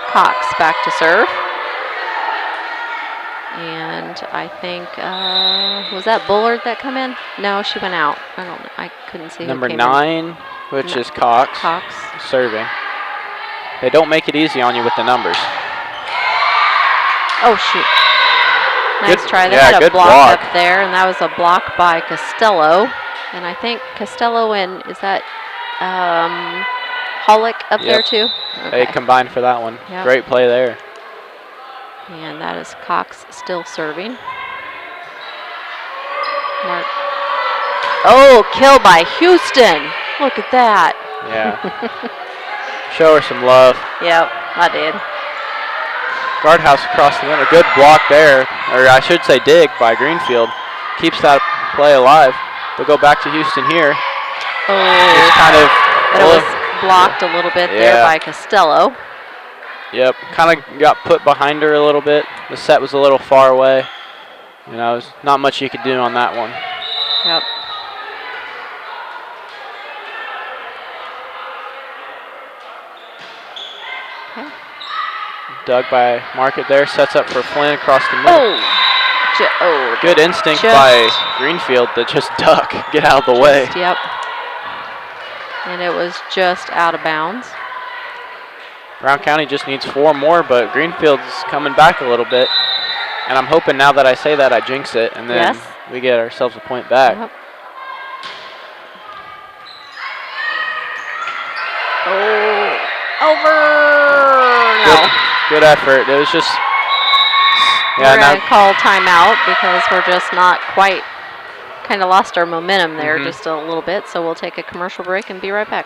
Cox back to serve. And I think, was that Bullard that come in? No, she went out. I don't know. I couldn't see Number who came 9, in. which is Cox. Cox. Serving. They don't make it easy on you with the numbers. Oh, shoot. Nice try. They had a block up there, and that was a block by Costello. And I think Costello and, is that Hollick up there too? Okay. They combined for that one. Yep. Great play there. And that is Cox still serving. Mark. Oh, kill by Houston. Look at that. Yeah. Show her some love. Yep, I did. Guardhouse across the middle. Good block there. Or I should say dig by Greenfield. Keeps that play alive. They'll go back to Houston here. Oh. Just kind of. But it was blocked a little bit there by Costello. Yep, kind of got put behind her a little bit. The set was a little far away. You know, there's not much you could do on that one. Yep. Okay. Dug by Market there, sets up for Flynn across the middle. Oh, good instinct by Greenfield to just duck, get out of the way. Yep. And it was just out of bounds. Brown County just needs 4 more, but Greenfield's coming back a little bit. And I'm hoping now that I say that, I jinx it, and then we get ourselves a point back. Yep. Oh, over. Good effort. It was just we're going to call timeout because we're just not quite, kind of lost our momentum there just a little bit. So we'll take a commercial break and be right back.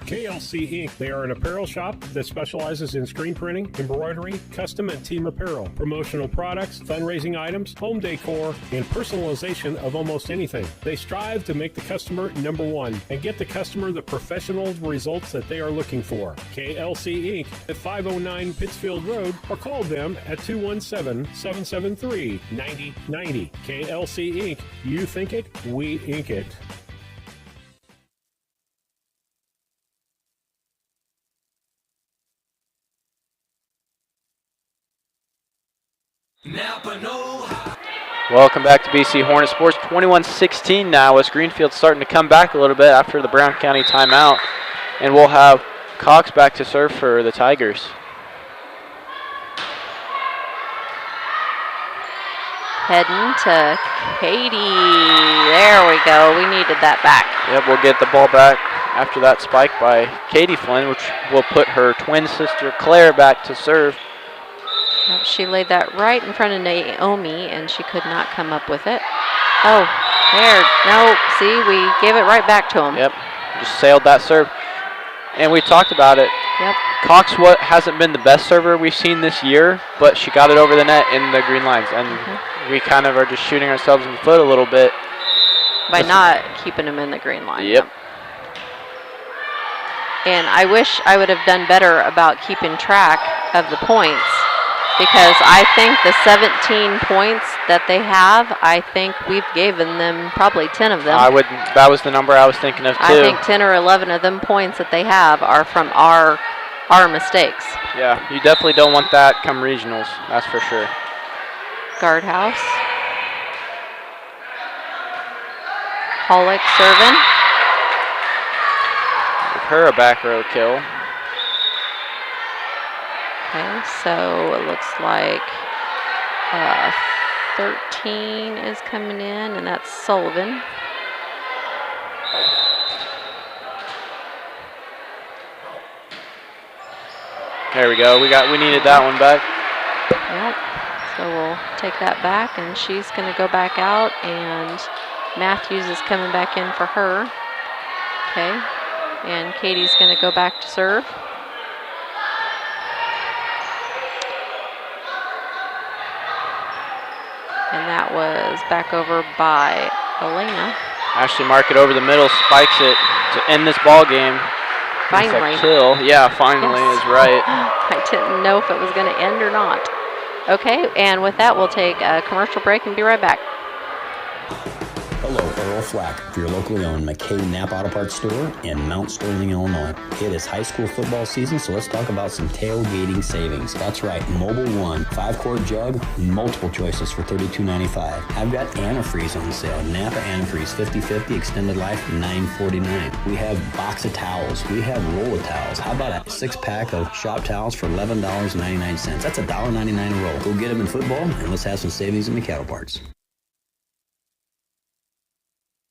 KLC Inc. They are an apparel shop that specializes in screen printing, embroidery, custom and team apparel, promotional products, fundraising items, home decor, and personalization of almost anything. They strive to make the customer number one and get the customer the professional results that they are looking for. KLC Inc. at 509 Pittsfield Road, or call them at 217-773-9090. KLC Inc. You think it, we ink it. Welcome back to BC Hornet Sports. 21-16 now as Greenfield starting to come back a little bit after the Brown County timeout. And we'll have Cox back to serve for the Tigers. Heading to Katie. There we go. We needed that back. Yep, we'll get the ball back after that spike by Katie Flynn, which will put her twin sister Claire back to serve. Yep, she laid that right in front of Naomi, and she could not come up with it. Oh, there. No, see, we gave it right back to him. Yep, just sailed that serve. And we talked about it. Yep. Cox hasn't been the best server we've seen this year, but she got it over the net in the green lines. And we kind of are just shooting ourselves in the foot a little bit. By not keeping them in the green line. Yep. And I wish I would have done better about keeping track of the points, because I think the 17 points that they have, I think we've given them probably 10 of them. That was the number I was thinking of too. I think 10 or 11 of them points that they have are from our mistakes. Yeah, you definitely don't want that come regionals, that's for sure. Guardhouse. Pollock serving. Give her a back row kill. Okay, so it looks like 13 is coming in, and that's Sullivan. There we go. We needed that one back. Yep. So we'll take that back, and she's going to go back out, and Matthews is coming back in for her. Okay. And Katie's going to go back to serve. And that was back over by Elena. Ashley Market over the middle, spikes it to end this ball game. Finally. Kill. Yeah, finally is right. I didn't know if it was going to end or not. Okay, and with that, we'll take a commercial break and be right back. Hello, Earl Flack for your locally owned McKay Knapp Auto Parts store in Mount Sterling, Illinois. It is high school football season, so let's talk about some tailgating savings. That's right, Mobile One, 5-quart jug, multiple choices for $32.95. I've got antifreeze on sale. Napa antifreeze 50/50 extended life $9.49. We have box of towels. We have roll of towels. How about a 6-pack of shop towels for $11.99? That's $1.99 a roll. Go get them in football, and let's have some savings in McKay Auto Parts.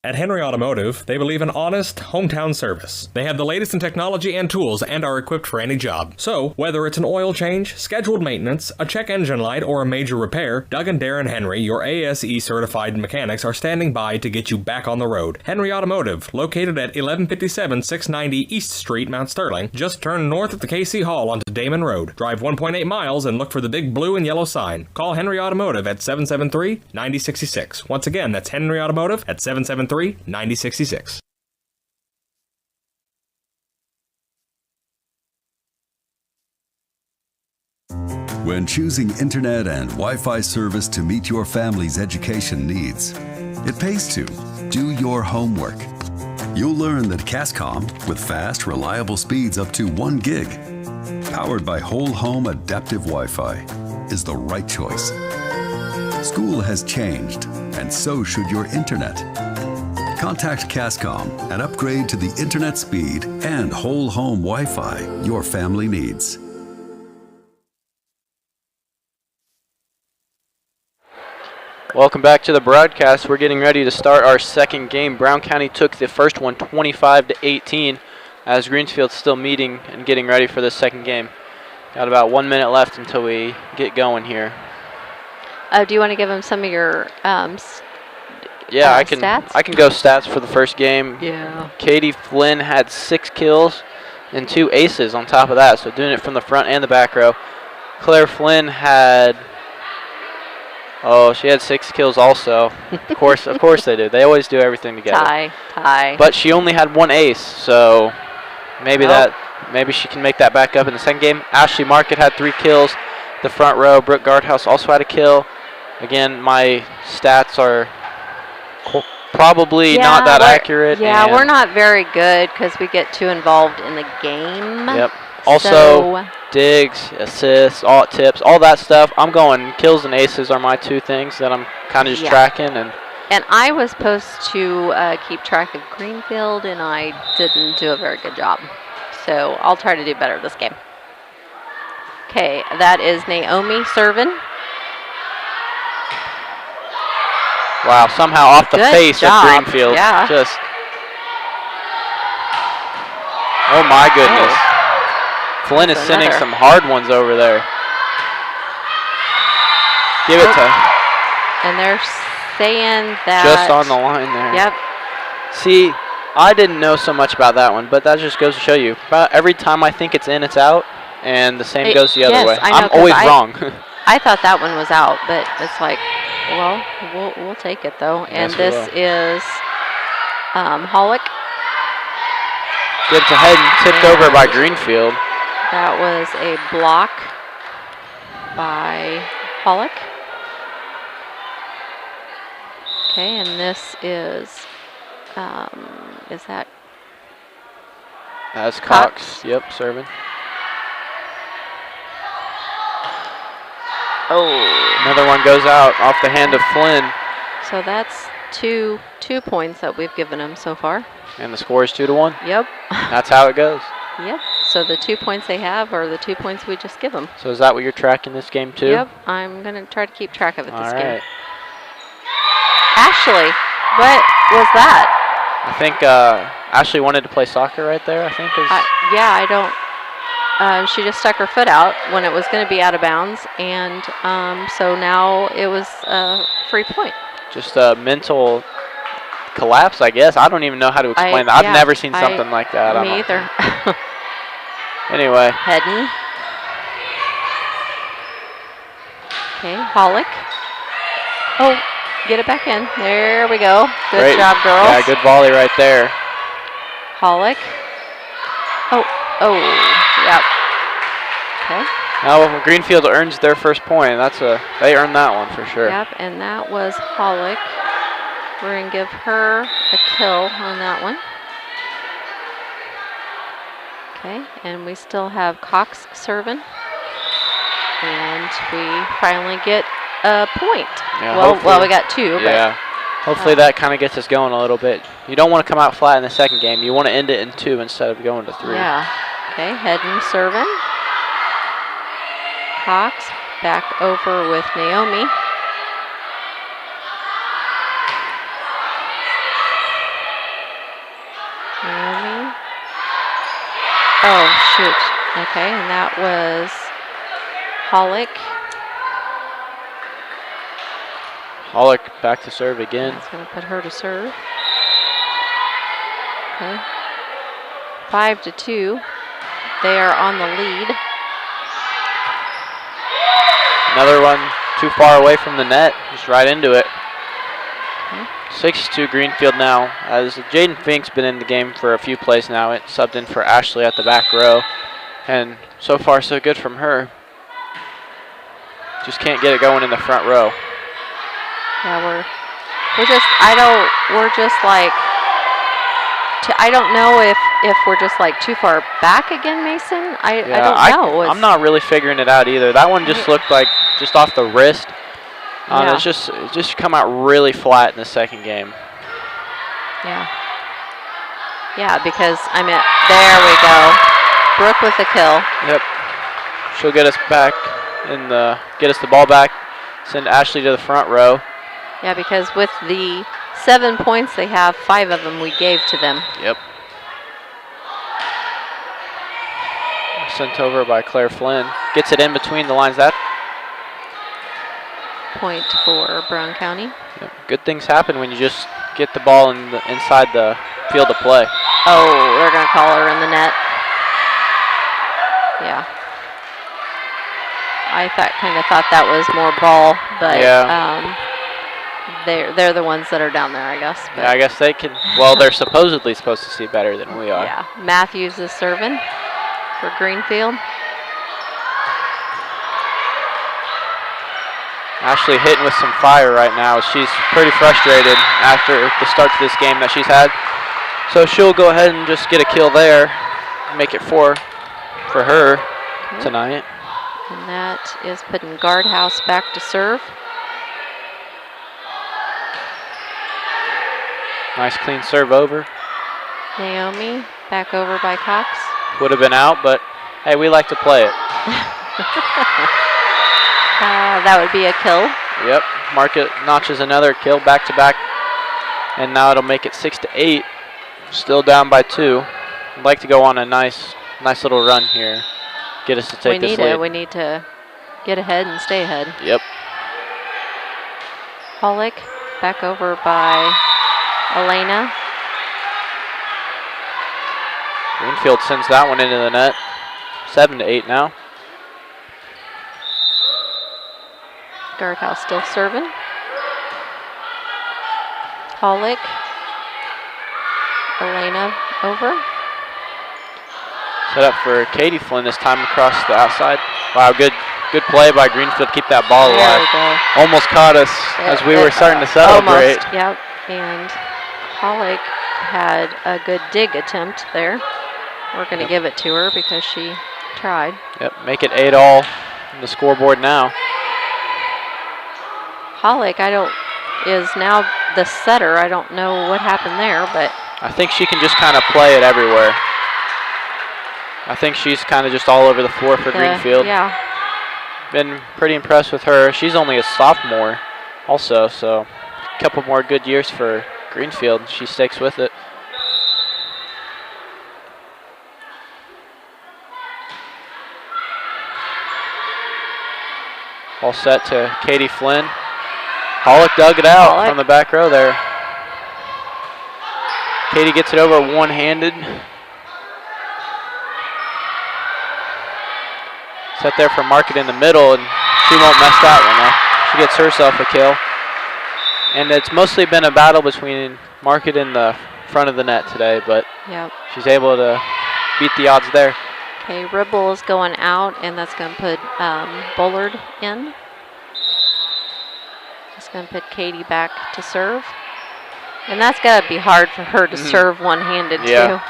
At Henry Automotive, they believe in honest, hometown service. They have the latest in technology and tools and are equipped for any job. So, whether it's an oil change, scheduled maintenance, a check engine light, or a major repair, Doug and Darren Henry, your ASE certified mechanics, are standing by to get you back on the road. Henry Automotive, located at 1157 690 East Street, Mount Sterling. Just turn north at the KC Hall onto Damon Road. Drive 1.8 miles and look for the big blue and yellow sign. Call Henry Automotive at 773-9066. Once again, that's Henry Automotive at 773-9066. When choosing internet and Wi-Fi service to meet your family's education needs, it pays to do your homework. You'll learn that Cascom, with fast, reliable speeds up to 1 gig, powered by whole home adaptive Wi-Fi, is the right choice. School has changed, and so should your internet. Contact Cascom and upgrade to the internet speed and whole home Wi-Fi your family needs. Welcome back to the broadcast. We're getting ready to start our second game. Brown County took the first one 25-18 as Greenfield's still meeting and getting ready for the second game. Got about 1 minute left until we get going here. Do you want to give them some of your Yeah, I can. stats? I can go stats for the first game. Yeah. Katie Flynn had 6 kills and 2 aces on top of that, so doing it from the front and the back row. Claire Flynn had, she had 6 kills also. Of course they do. They always do everything together. Tie. But she only had 1 ace, so maybe maybe she can make that back up in the second game. Ashley Market had 3 kills. The front row, Brooke Guardhouse also had a kill. Again, my stats are probably not that accurate. Yeah, we're not very good because we get too involved in the game. Yep. Also, digs, assists, all tips, all that stuff. I'm going kills and aces are my 2 things that I'm kind of just tracking. And I was supposed to keep track of Greenfield, and I didn't do a very good job. So I'll try to do better this game. Okay, that is Naomi serving. Wow, somehow off the face job. of Greenfield. Yeah. Just, oh my goodness. Flynn is sending some hard ones over there. Give it to. And they're saying that. Just on the line there. Yep. See, I didn't know so much about that one, but that just goes to show you. About every time I think it's in, it's out, and the same goes the other way. I know, I'm always wrong. I thought that one was out, but it's like, well, we'll take it though. And yes, this is Hollick. Gets ahead and tipped over by Greenfield. That was a block by Hollick. Okay, and this is that? That's Cox. Yep, serving. Oh. Another one goes out off the hand of Flynn. So that's two points that we've given him so far. And the score is 2-1. Yep. That's how it goes. Yep. So the 2 points they have are the 2 points we just give them. So is that what you're tracking this game too? Yep. I'm going to try to keep track of it this game. All right. Ashley, what was that? I think Ashley wanted to play soccer right there, I think. Yeah, I don't. She just stuck her foot out when it was going to be out of bounds, and so now it was a free point. Just a mental collapse, I guess. I don't even know how to explain that. I've never seen something like that. Me either. Anyway. Hedden. Okay, Hollick. Oh, get it back in. There we go. Good job, girls. Yeah, good volley right there. Hollick. Oh, yep. Okay. Now Greenfield earns their first point. They earned that one for sure. Yep, and that was Hollick. We're going to give her a kill on that one. Okay, and we still have Cox serving. And we finally get a point. Yeah, well, we got 2. Yeah. Hopefully that kind of gets us going a little bit. You don't want to come out flat in the second game. You want to end it in 2 instead of going to 3. Yeah. Okay, Hedden serving. Cox back over with Naomi. Naomi. Oh, shoot. Okay, and that was Hollick. Hollick back to serve again. That's going to put her to serve. Okay. 5-2. They are on the lead. Another one too far away from the net. Just right into it. 6-2 Greenfield now. As Jaden Fink's been in the game for a few plays now. It subbed in for Ashley at the back row. And so far so good from her. Just can't get it going in the front row. Yeah, we're just like, I don't know if we're just like too far back again, Mason. I don't know. I'm not really figuring it out either. That one just looked like just off the wrist. Yeah. It's just come out really flat in the second game. Yeah. Yeah, because there we go. Brooke with the kill. Yep. She'll get us back get us the ball back. Send Ashley to the front row. Yeah, because with the 7 points they have, 5 of them we gave to them. Yep. sent over by Claire Flynn. Gets it in between the lines. That point for Brown County. Yep. Good things happen when you just get the ball inside the field of play. Oh, they're going to call her in the net. Yeah. I kind of thought that was more ball, but yeah. They're the ones that are down there, I guess. But. Yeah, I guess they can. Well, they're supposedly supposed to see better than we are. Yeah. Matthews is serving for Greenfield. Ashley hitting with some fire right now. She's pretty frustrated after the start to this game that she's had. So she'll go ahead and just get a kill there, make it 4 for her tonight. And that is putting Guardhouse back to serve. Nice clean serve over. Naomi back over by Cox. Would have been out, but hey, we like to play it. That would be a kill. Yep, Market notches another kill back to back, and now it'll make it 6-8. Still down by 2. I'd like to go on a nice little run here. Get us to take this lead. We need to get ahead and stay ahead. Yep. Pollock back over by Elena. Greenfield sends that one into the net. 7-8 now. Guardhouse still serving. Pollock. Elena over. Set up for Katie Flynn this time across the outside. Wow, good play by Greenfield. Keep that ball alive. Almost caught us as we were starting to celebrate. Almost, yep. And Pollock had a good dig attempt there. We're going to give it to her because she tried. Yep, make it 8-all on the scoreboard now. Pollock, is now the setter. I don't know what happened there, but I think she can just kind of play it everywhere. I think she's kind of just all over the floor for Greenfield. Yeah. Been pretty impressed with her. She's only a sophomore also, so a couple more good years for Greenfield. She sticks with it. All set to Katie Flynn. Pollock dug it out from the back row there. Katie gets it over one-handed. Set there for Market in the middle, and she won't mess that one up. She gets herself a kill. And it's mostly been a battle between Market and the front of the net today, but she's able to beat the odds there. Okay, Ribble is going out, and that's going to put Bullard in. It's going to put Katie back to serve. And that's got to be hard for her to serve one-handed, too.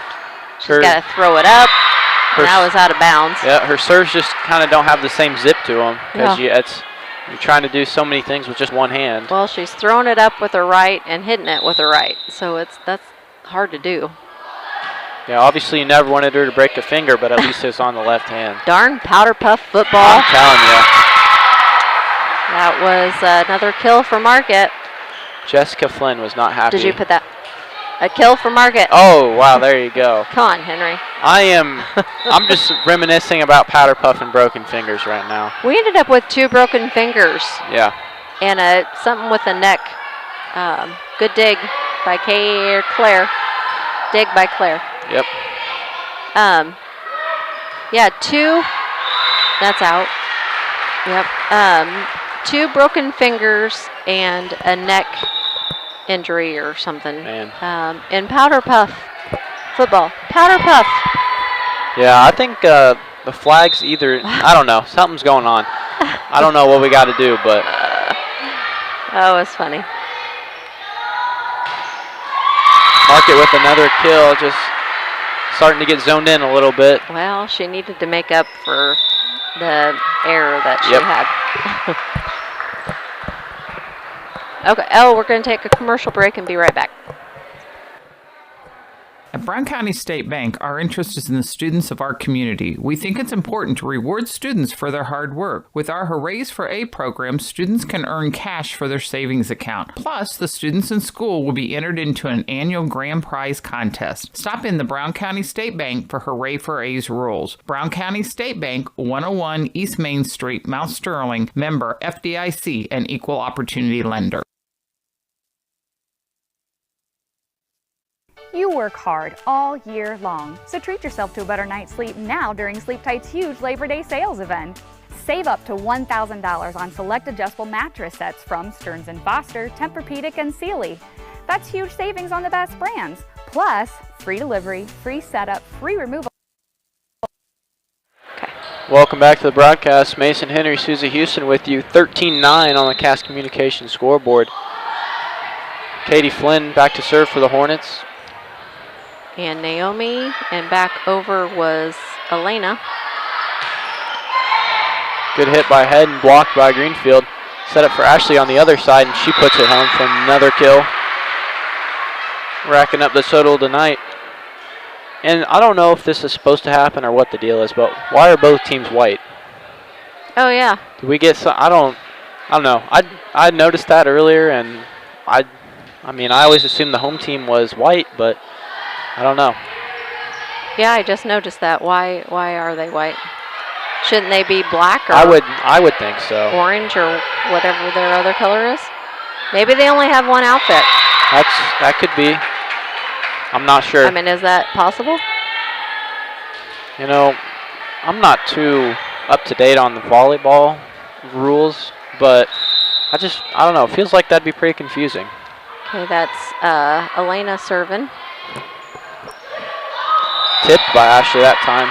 She's got to throw it up. That was out of bounds. Yeah, her serves just kind of don't have the same zip to them because you're trying to do so many things with just one hand. Well, she's throwing it up with her right and hitting it with her right, so that's hard to do. Yeah, obviously you never wanted her to break a finger, but at least it's on the left hand. Darn powder puff football. I'm telling you. That was another kill for Market. Jessica Flynn was not happy. Did you put that? A kill for Market. Oh, wow, there you go. Come on, Henry. I'm just reminiscing about powder puff and broken fingers right now. We ended up with 2 broken fingers. Yeah. And something with the neck. Good dig by Claire. Dig by Claire. Yep. Yeah, 2. That's out. Yep. 2 broken fingers and a neck injury or something. In powder puff football. Powder puff. Yeah, I think the flag's either, I don't know, something's going on. I don't know what we got to do, but. Oh, it's funny. Market with another kill, just starting to get zoned in a little bit. Well, she needed to make up for the error that she had. Okay, we're going to take a commercial break and be right back. At Brown County State Bank, our interest is in the students of our community. We think it's important to reward students for their hard work. With our Hoorays for A program, students can earn cash for their savings account. Plus, the students in school will be entered into an annual grand prize contest. Stop in the Brown County State Bank for Hooray for A's rules. Brown County State Bank, 101 East Main Street, Mount Sterling, member FDIC, and equal opportunity lender. You work hard all year long, so treat yourself to a better night's sleep now during Sleep Tight's huge Labor Day sales event. Save up to $1,000 on select adjustable mattress sets from Stearns & Foster, Tempur-Pedic, and Sealy. That's huge savings on the best brands. Plus, free delivery, free setup, free removal. Welcome back to the broadcast. Mason Henry, Susie Houston with you. 13-9 on the Cass Communications scoreboard. Katie Flynn back to serve for the Hornets. And Naomi, and back over was Elena. Good hit by Head and blocked by Greenfield. Set up for Ashley on the other side, and she puts it home for another kill. Racking up the total tonight. And I don't know if this is supposed to happen or what the deal is, but why are both teams white? Oh, yeah. Did we get some? I don't know. I noticed that earlier, and I mean, I always assumed the home team was white, but I don't know. Yeah, I just noticed that. Why are they white? Shouldn't they be black or I would think so. Orange or whatever their other color is? Maybe they only have one outfit. That could be. I'm not sure. I mean, is that possible? You know, I'm not too up to date on the volleyball rules, but I don't know. It feels like that'd be pretty confusing. Okay, that's Elena serving. Tipped by Ashley that time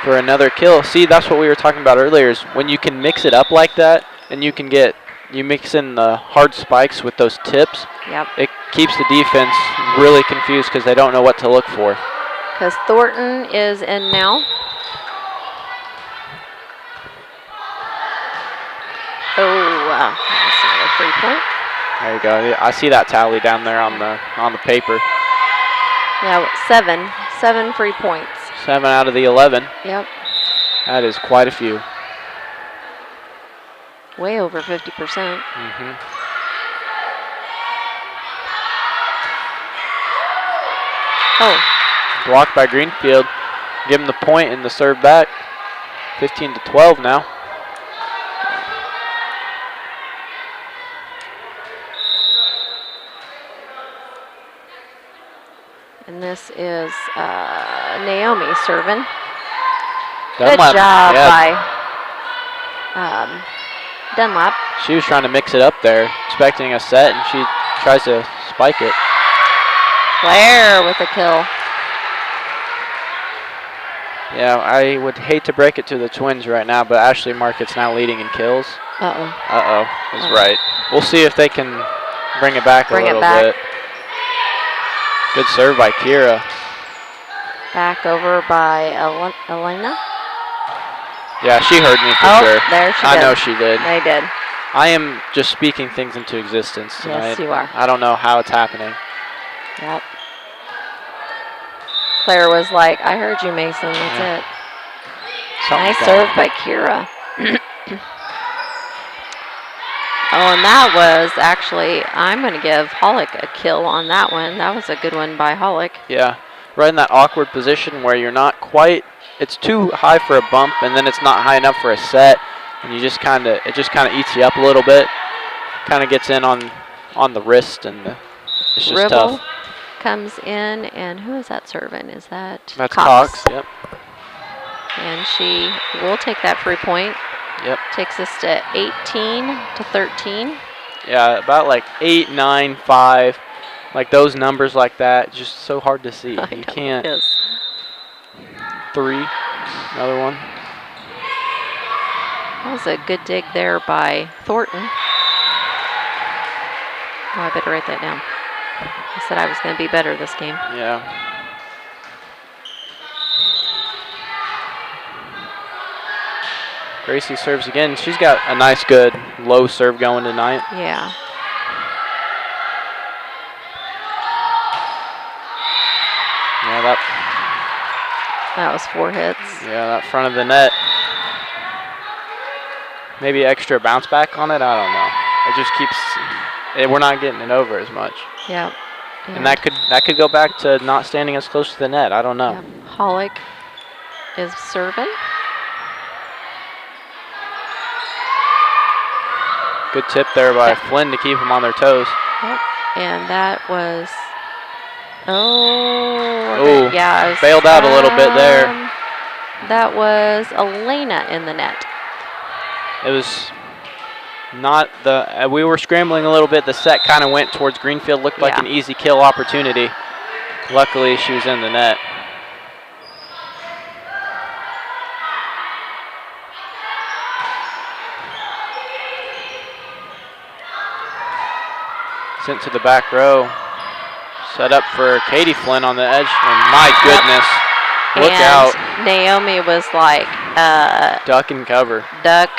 for another kill. See, that's what we were talking about earlier, is when you can mix it up like that and you mix in the hard spikes with those tips, it keeps the defense really confused because they don't know what to look for. Because Thornton is in now. Oh, wow. That's another 3-point. There you go. I see that tally down there on the paper. Yeah, 7 free points. 7 out of the 11. Yep. That is quite a few. Way over 50%. Mm-hmm. Oh. Blocked by Greenfield. Give him the point and the serve back. 15-12 now. And this is Naomi serving. Dunlap, good job by Dunlap. She was trying to mix it up there, expecting a set, and she tries to spike it. Claire with a kill. Yeah, I would hate to break it to the Twins right now, but Ashley Market's now leading in kills. Uh-oh is right. We'll see if they can bring it back a little bit. Good serve by Kira. Back over by Elena. Yeah, she heard me for sure. There she did. I know she did. They did. I am just speaking things into existence tonight. Yes, you are. I don't know how it's happening. Yep. Claire was like, I heard you, Mason. That's it. Nice serve by Kira. Oh, and that was actually, I'm going to give Hollick a kill on that one. That was a good one by Hollick. Yeah, right in that awkward position where you're not quite, it's too high for a bump, and then it's not high enough for a set, and you just kind of, it just kind of eats you up a little bit. Kind of gets in on the wrist, and it's just Ribble tough. Comes in, and who is that serving? Is that That's Cox? Yep. And she will take that free point. Yep. Takes us to 18-13. Yeah, about like 8, 9, 5, like those numbers like that. Just so hard to see. You can't. It is. 3, another one. That was a good dig there by Thornton. Oh, I better write that down. I said I was going to be better this game. Yeah. Gracie serves again. She's got a nice, good low serve going tonight. Yeah. Yeah, Yeah, that was 4 hits. Yeah, that front of the net. Maybe extra bounce back on it. I don't know. It just keeps. We're not getting it over as much. Yep. And that could go back to not standing as close to the net. I don't know. Yep. Hollick is serving. Good tip there by Flynn to keep them on their toes. Yep. And that was. Oh. Ooh, yeah. bailed out a little bit there. That was Elena in the net. It was not the. We were scrambling a little bit. The set kind of went towards Greenfield. Looked like an easy kill opportunity. Luckily, she was in the net. Sent to the back row. Set up for Katie Flynn on the edge. And my goodness, look out. Naomi was like. Duck and cover. Duck.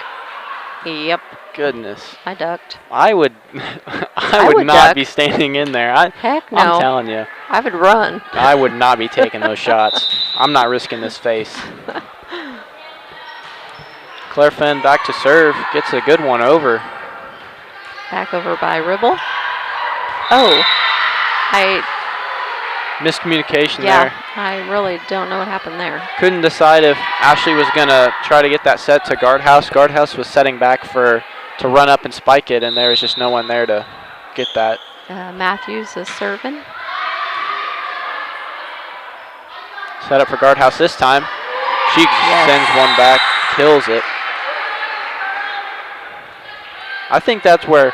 Yep. Goodness. I ducked. I would not duck. be standing in there. Heck no. I'm telling you. I would run. I would not be taking those shots. I'm not risking this face. Claire Finn back to serve. Gets a good one over. Back over by Ribble. Oh. Miscommunication there. Yeah, I really don't know what happened there. Couldn't decide if Ashley was going to try to get that set to Guardhouse. Guardhouse was setting back to run up and spike it, and there was just no one there to get that. Matthews is serving. Set up for Guardhouse this time. She sends one back, kills it. I think that's where,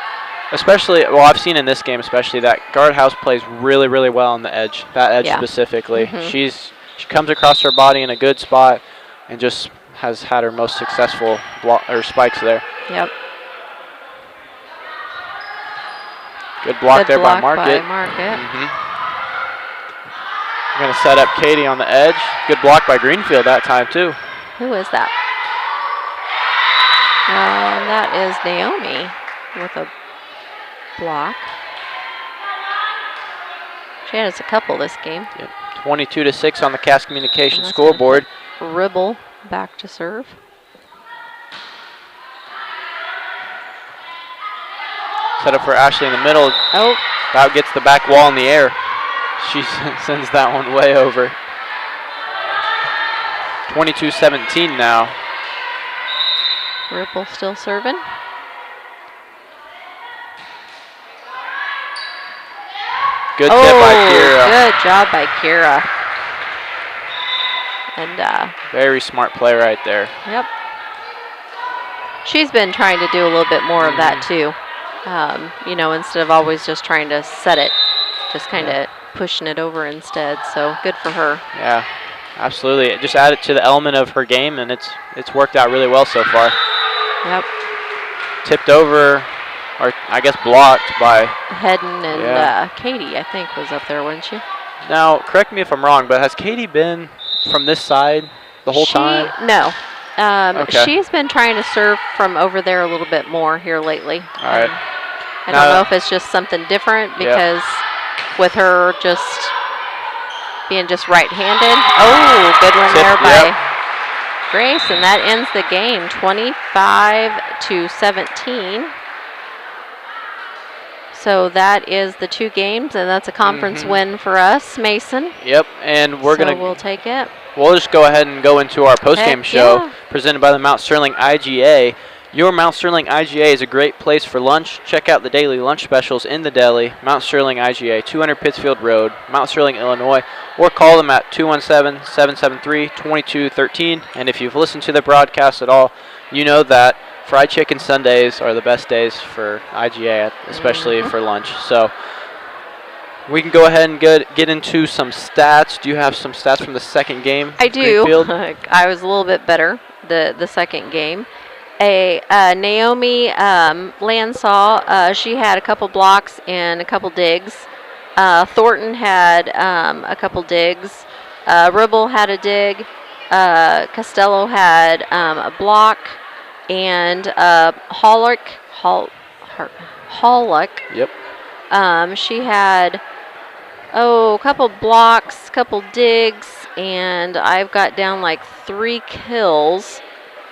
especially, well, I've seen in this game especially, that Guardhouse plays really, really well on the edge, that edge specifically. She comes across her body in a good spot and just has had her most successful spikes there. Yep. Good block there by Market. We're going to set up Katie on the edge. Good block by Greenfield that time too. Who is that? That is Naomi with a block. She has a couple this game. Yep. 22-6 on the Cass Communication scoreboard. Ribble back to serve. Set up for Ashley in the middle. Oh. About gets the back wall in the air. She sends that one way over. 22-17 now. Ripple still serving. Good tip by Kira. Good job by Kira. And very smart play right there. Yep. She's been trying to do a little bit more of that too. You know, instead of always just trying to set it, just kind of pushing it over instead. So good for her. Yeah, absolutely. Just add it to the element of her game, and it's worked out really well so far. Yep. Tipped over, or I guess blocked by Hedden and Katie, I think, was up there, wasn't she? Now, correct me if I'm wrong, but has Katie been from this side the whole time? No. She's been trying to serve from over there a little bit more here lately. All right. I don't know if it's just something different because with her just being just right-handed. Oh, good one there by Grace, and that ends the game, 25-17. So that is the 2 games, and that's a conference win for us, Mason. Yep, and we'll take it. We'll just go ahead and go into our post-game show presented by the Mount Sterling IGA. Your Mount Sterling IGA is a great place for lunch. Check out the daily lunch specials in the deli. Mount Sterling IGA, 200 Pittsfield Road, Mount Sterling, Illinois, or call them at 217-773-2213. And if you've listened to the broadcast at all, you know that fried chicken Sundays are the best days for IGA, especially for lunch. So we can go ahead and get into some stats. Do you have some stats from the second game? I do. I was a little bit better the second game. Naomi Landsaw, she had a couple blocks and a couple digs. Thornton had a couple digs. Ribble had a dig. Costello had a block. And Hollick. Yep. She had a couple blocks, couple digs, and I've got down like 3 kills.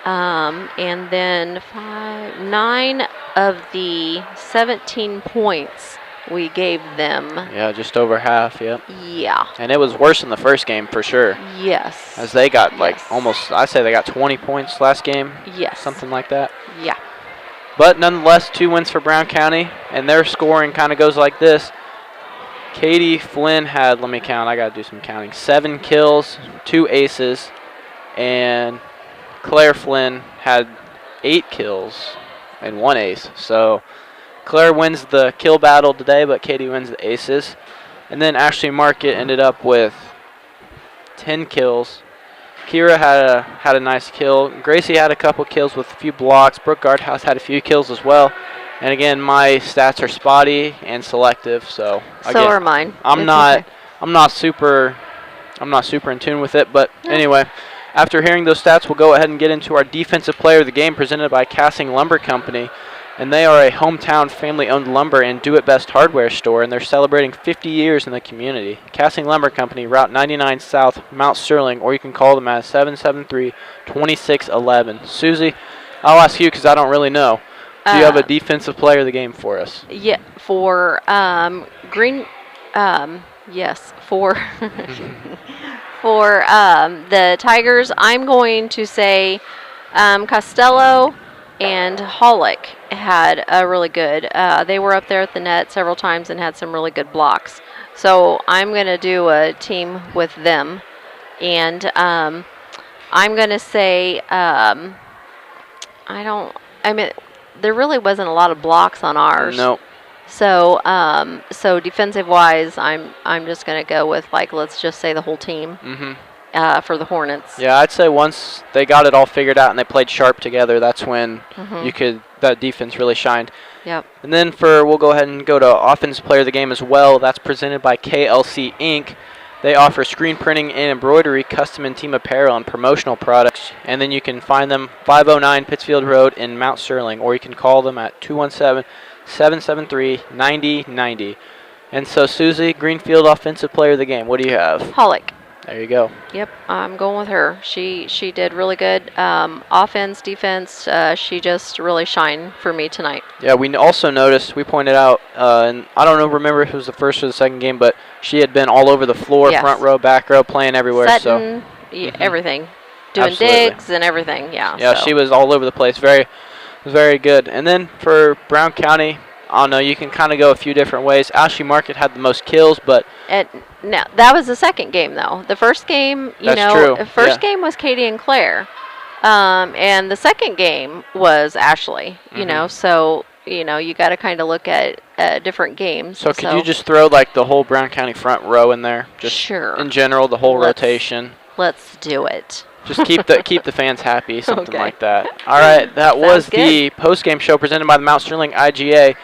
And then 9 of the 17 points we gave them. Yeah, just over half, yep. Yeah. And it was worse in the first game for sure. Yes. As they got like almost, I say they got 20 points last game. Yes. Something like that. Yeah. But nonetheless, 2 wins for Brown County, and their scoring kind of goes like this. Katie Flynn had, let me count, I got to do some counting, 7 kills, 2 aces, and Claire Flynn had 8 kills and 1 ace. So Claire wins the kill battle today, but Katie wins the aces. And then Ashley Market ended up with 10 kills. Kira had a nice kill. Gracie had a couple kills with a few blocks. Brooke Guardhouse had a few kills as well. And again, my stats are spotty and selective, so again, are mine. I'm not super in tune with it, but anyway, after hearing those stats, we'll go ahead and get into our defensive player of the game presented by Cassing Lumber Company. And they are a hometown family-owned lumber and do-it-best hardware store, and they're celebrating 50 years in the community. Cassing Lumber Company, Route 99 South, Mount Sterling, or you can call them at 773-2611. Susie, I'll ask you because I don't really know. Do you have a defensive player of the game for us? Yeah, for yes, for for the Tigers, I'm going to say Costello and Hollick had a really good. They were up there at the net several times and had some really good blocks. So I'm going to do a team with them, and I'm going to say there really wasn't a lot of blocks on ours. Nope. So so defensive wise, I'm just going to go with let's just say the whole team. For the Hornets. Yeah, I'd say once they got it all figured out and they played sharp together, that's when that defense really shined. Yep. And then we'll go ahead and go to offensive player of the game as well. That's presented by KLC Inc. They offer screen printing and embroidery, custom and team apparel, and promotional products. And then you can find them 509 Pittsfield Road in Mount Sterling, or you can call them at 217-773-9090. And so, Susie, Greenfield offensive player of the game, what do you have? Hollick. There you go. Yep, I'm going with her. She did really good. Offense, defense, she just really shined for me tonight. Yeah, we also noticed, we pointed out, and I don't remember if it was the first or the second game, but she had been all over the floor, front row, back row, playing everywhere. Setting, everything. Doing digs and everything, yeah. Yeah, she was all over the place. Very good. And then for Brown County, I don't know, you can kind of go a few different ways. Ashley Market had the most kills, but... No, that was the second game, though. The first game, the first game was Katie and Claire. And the second game was Ashley, so, you got to kind of look at different games. So could you just throw, the whole Brown County front row in there? Just sure. In general, the whole rotation. Let's do it. Just keep the fans happy, something like that. All right, that was the post-game show presented by the Mount Sterling IGA.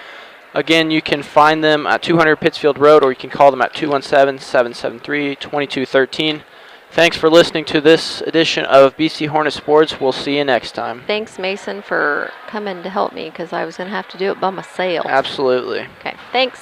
Again, you can find them at 200 Pittsfield Road, or you can call them at 217-773-2213. Thanks for listening to this edition of BC Hornet Sports. We'll see you next time. Thanks, Mason, for coming to help me because I was going to have to do it by myself. Absolutely. Okay, thanks.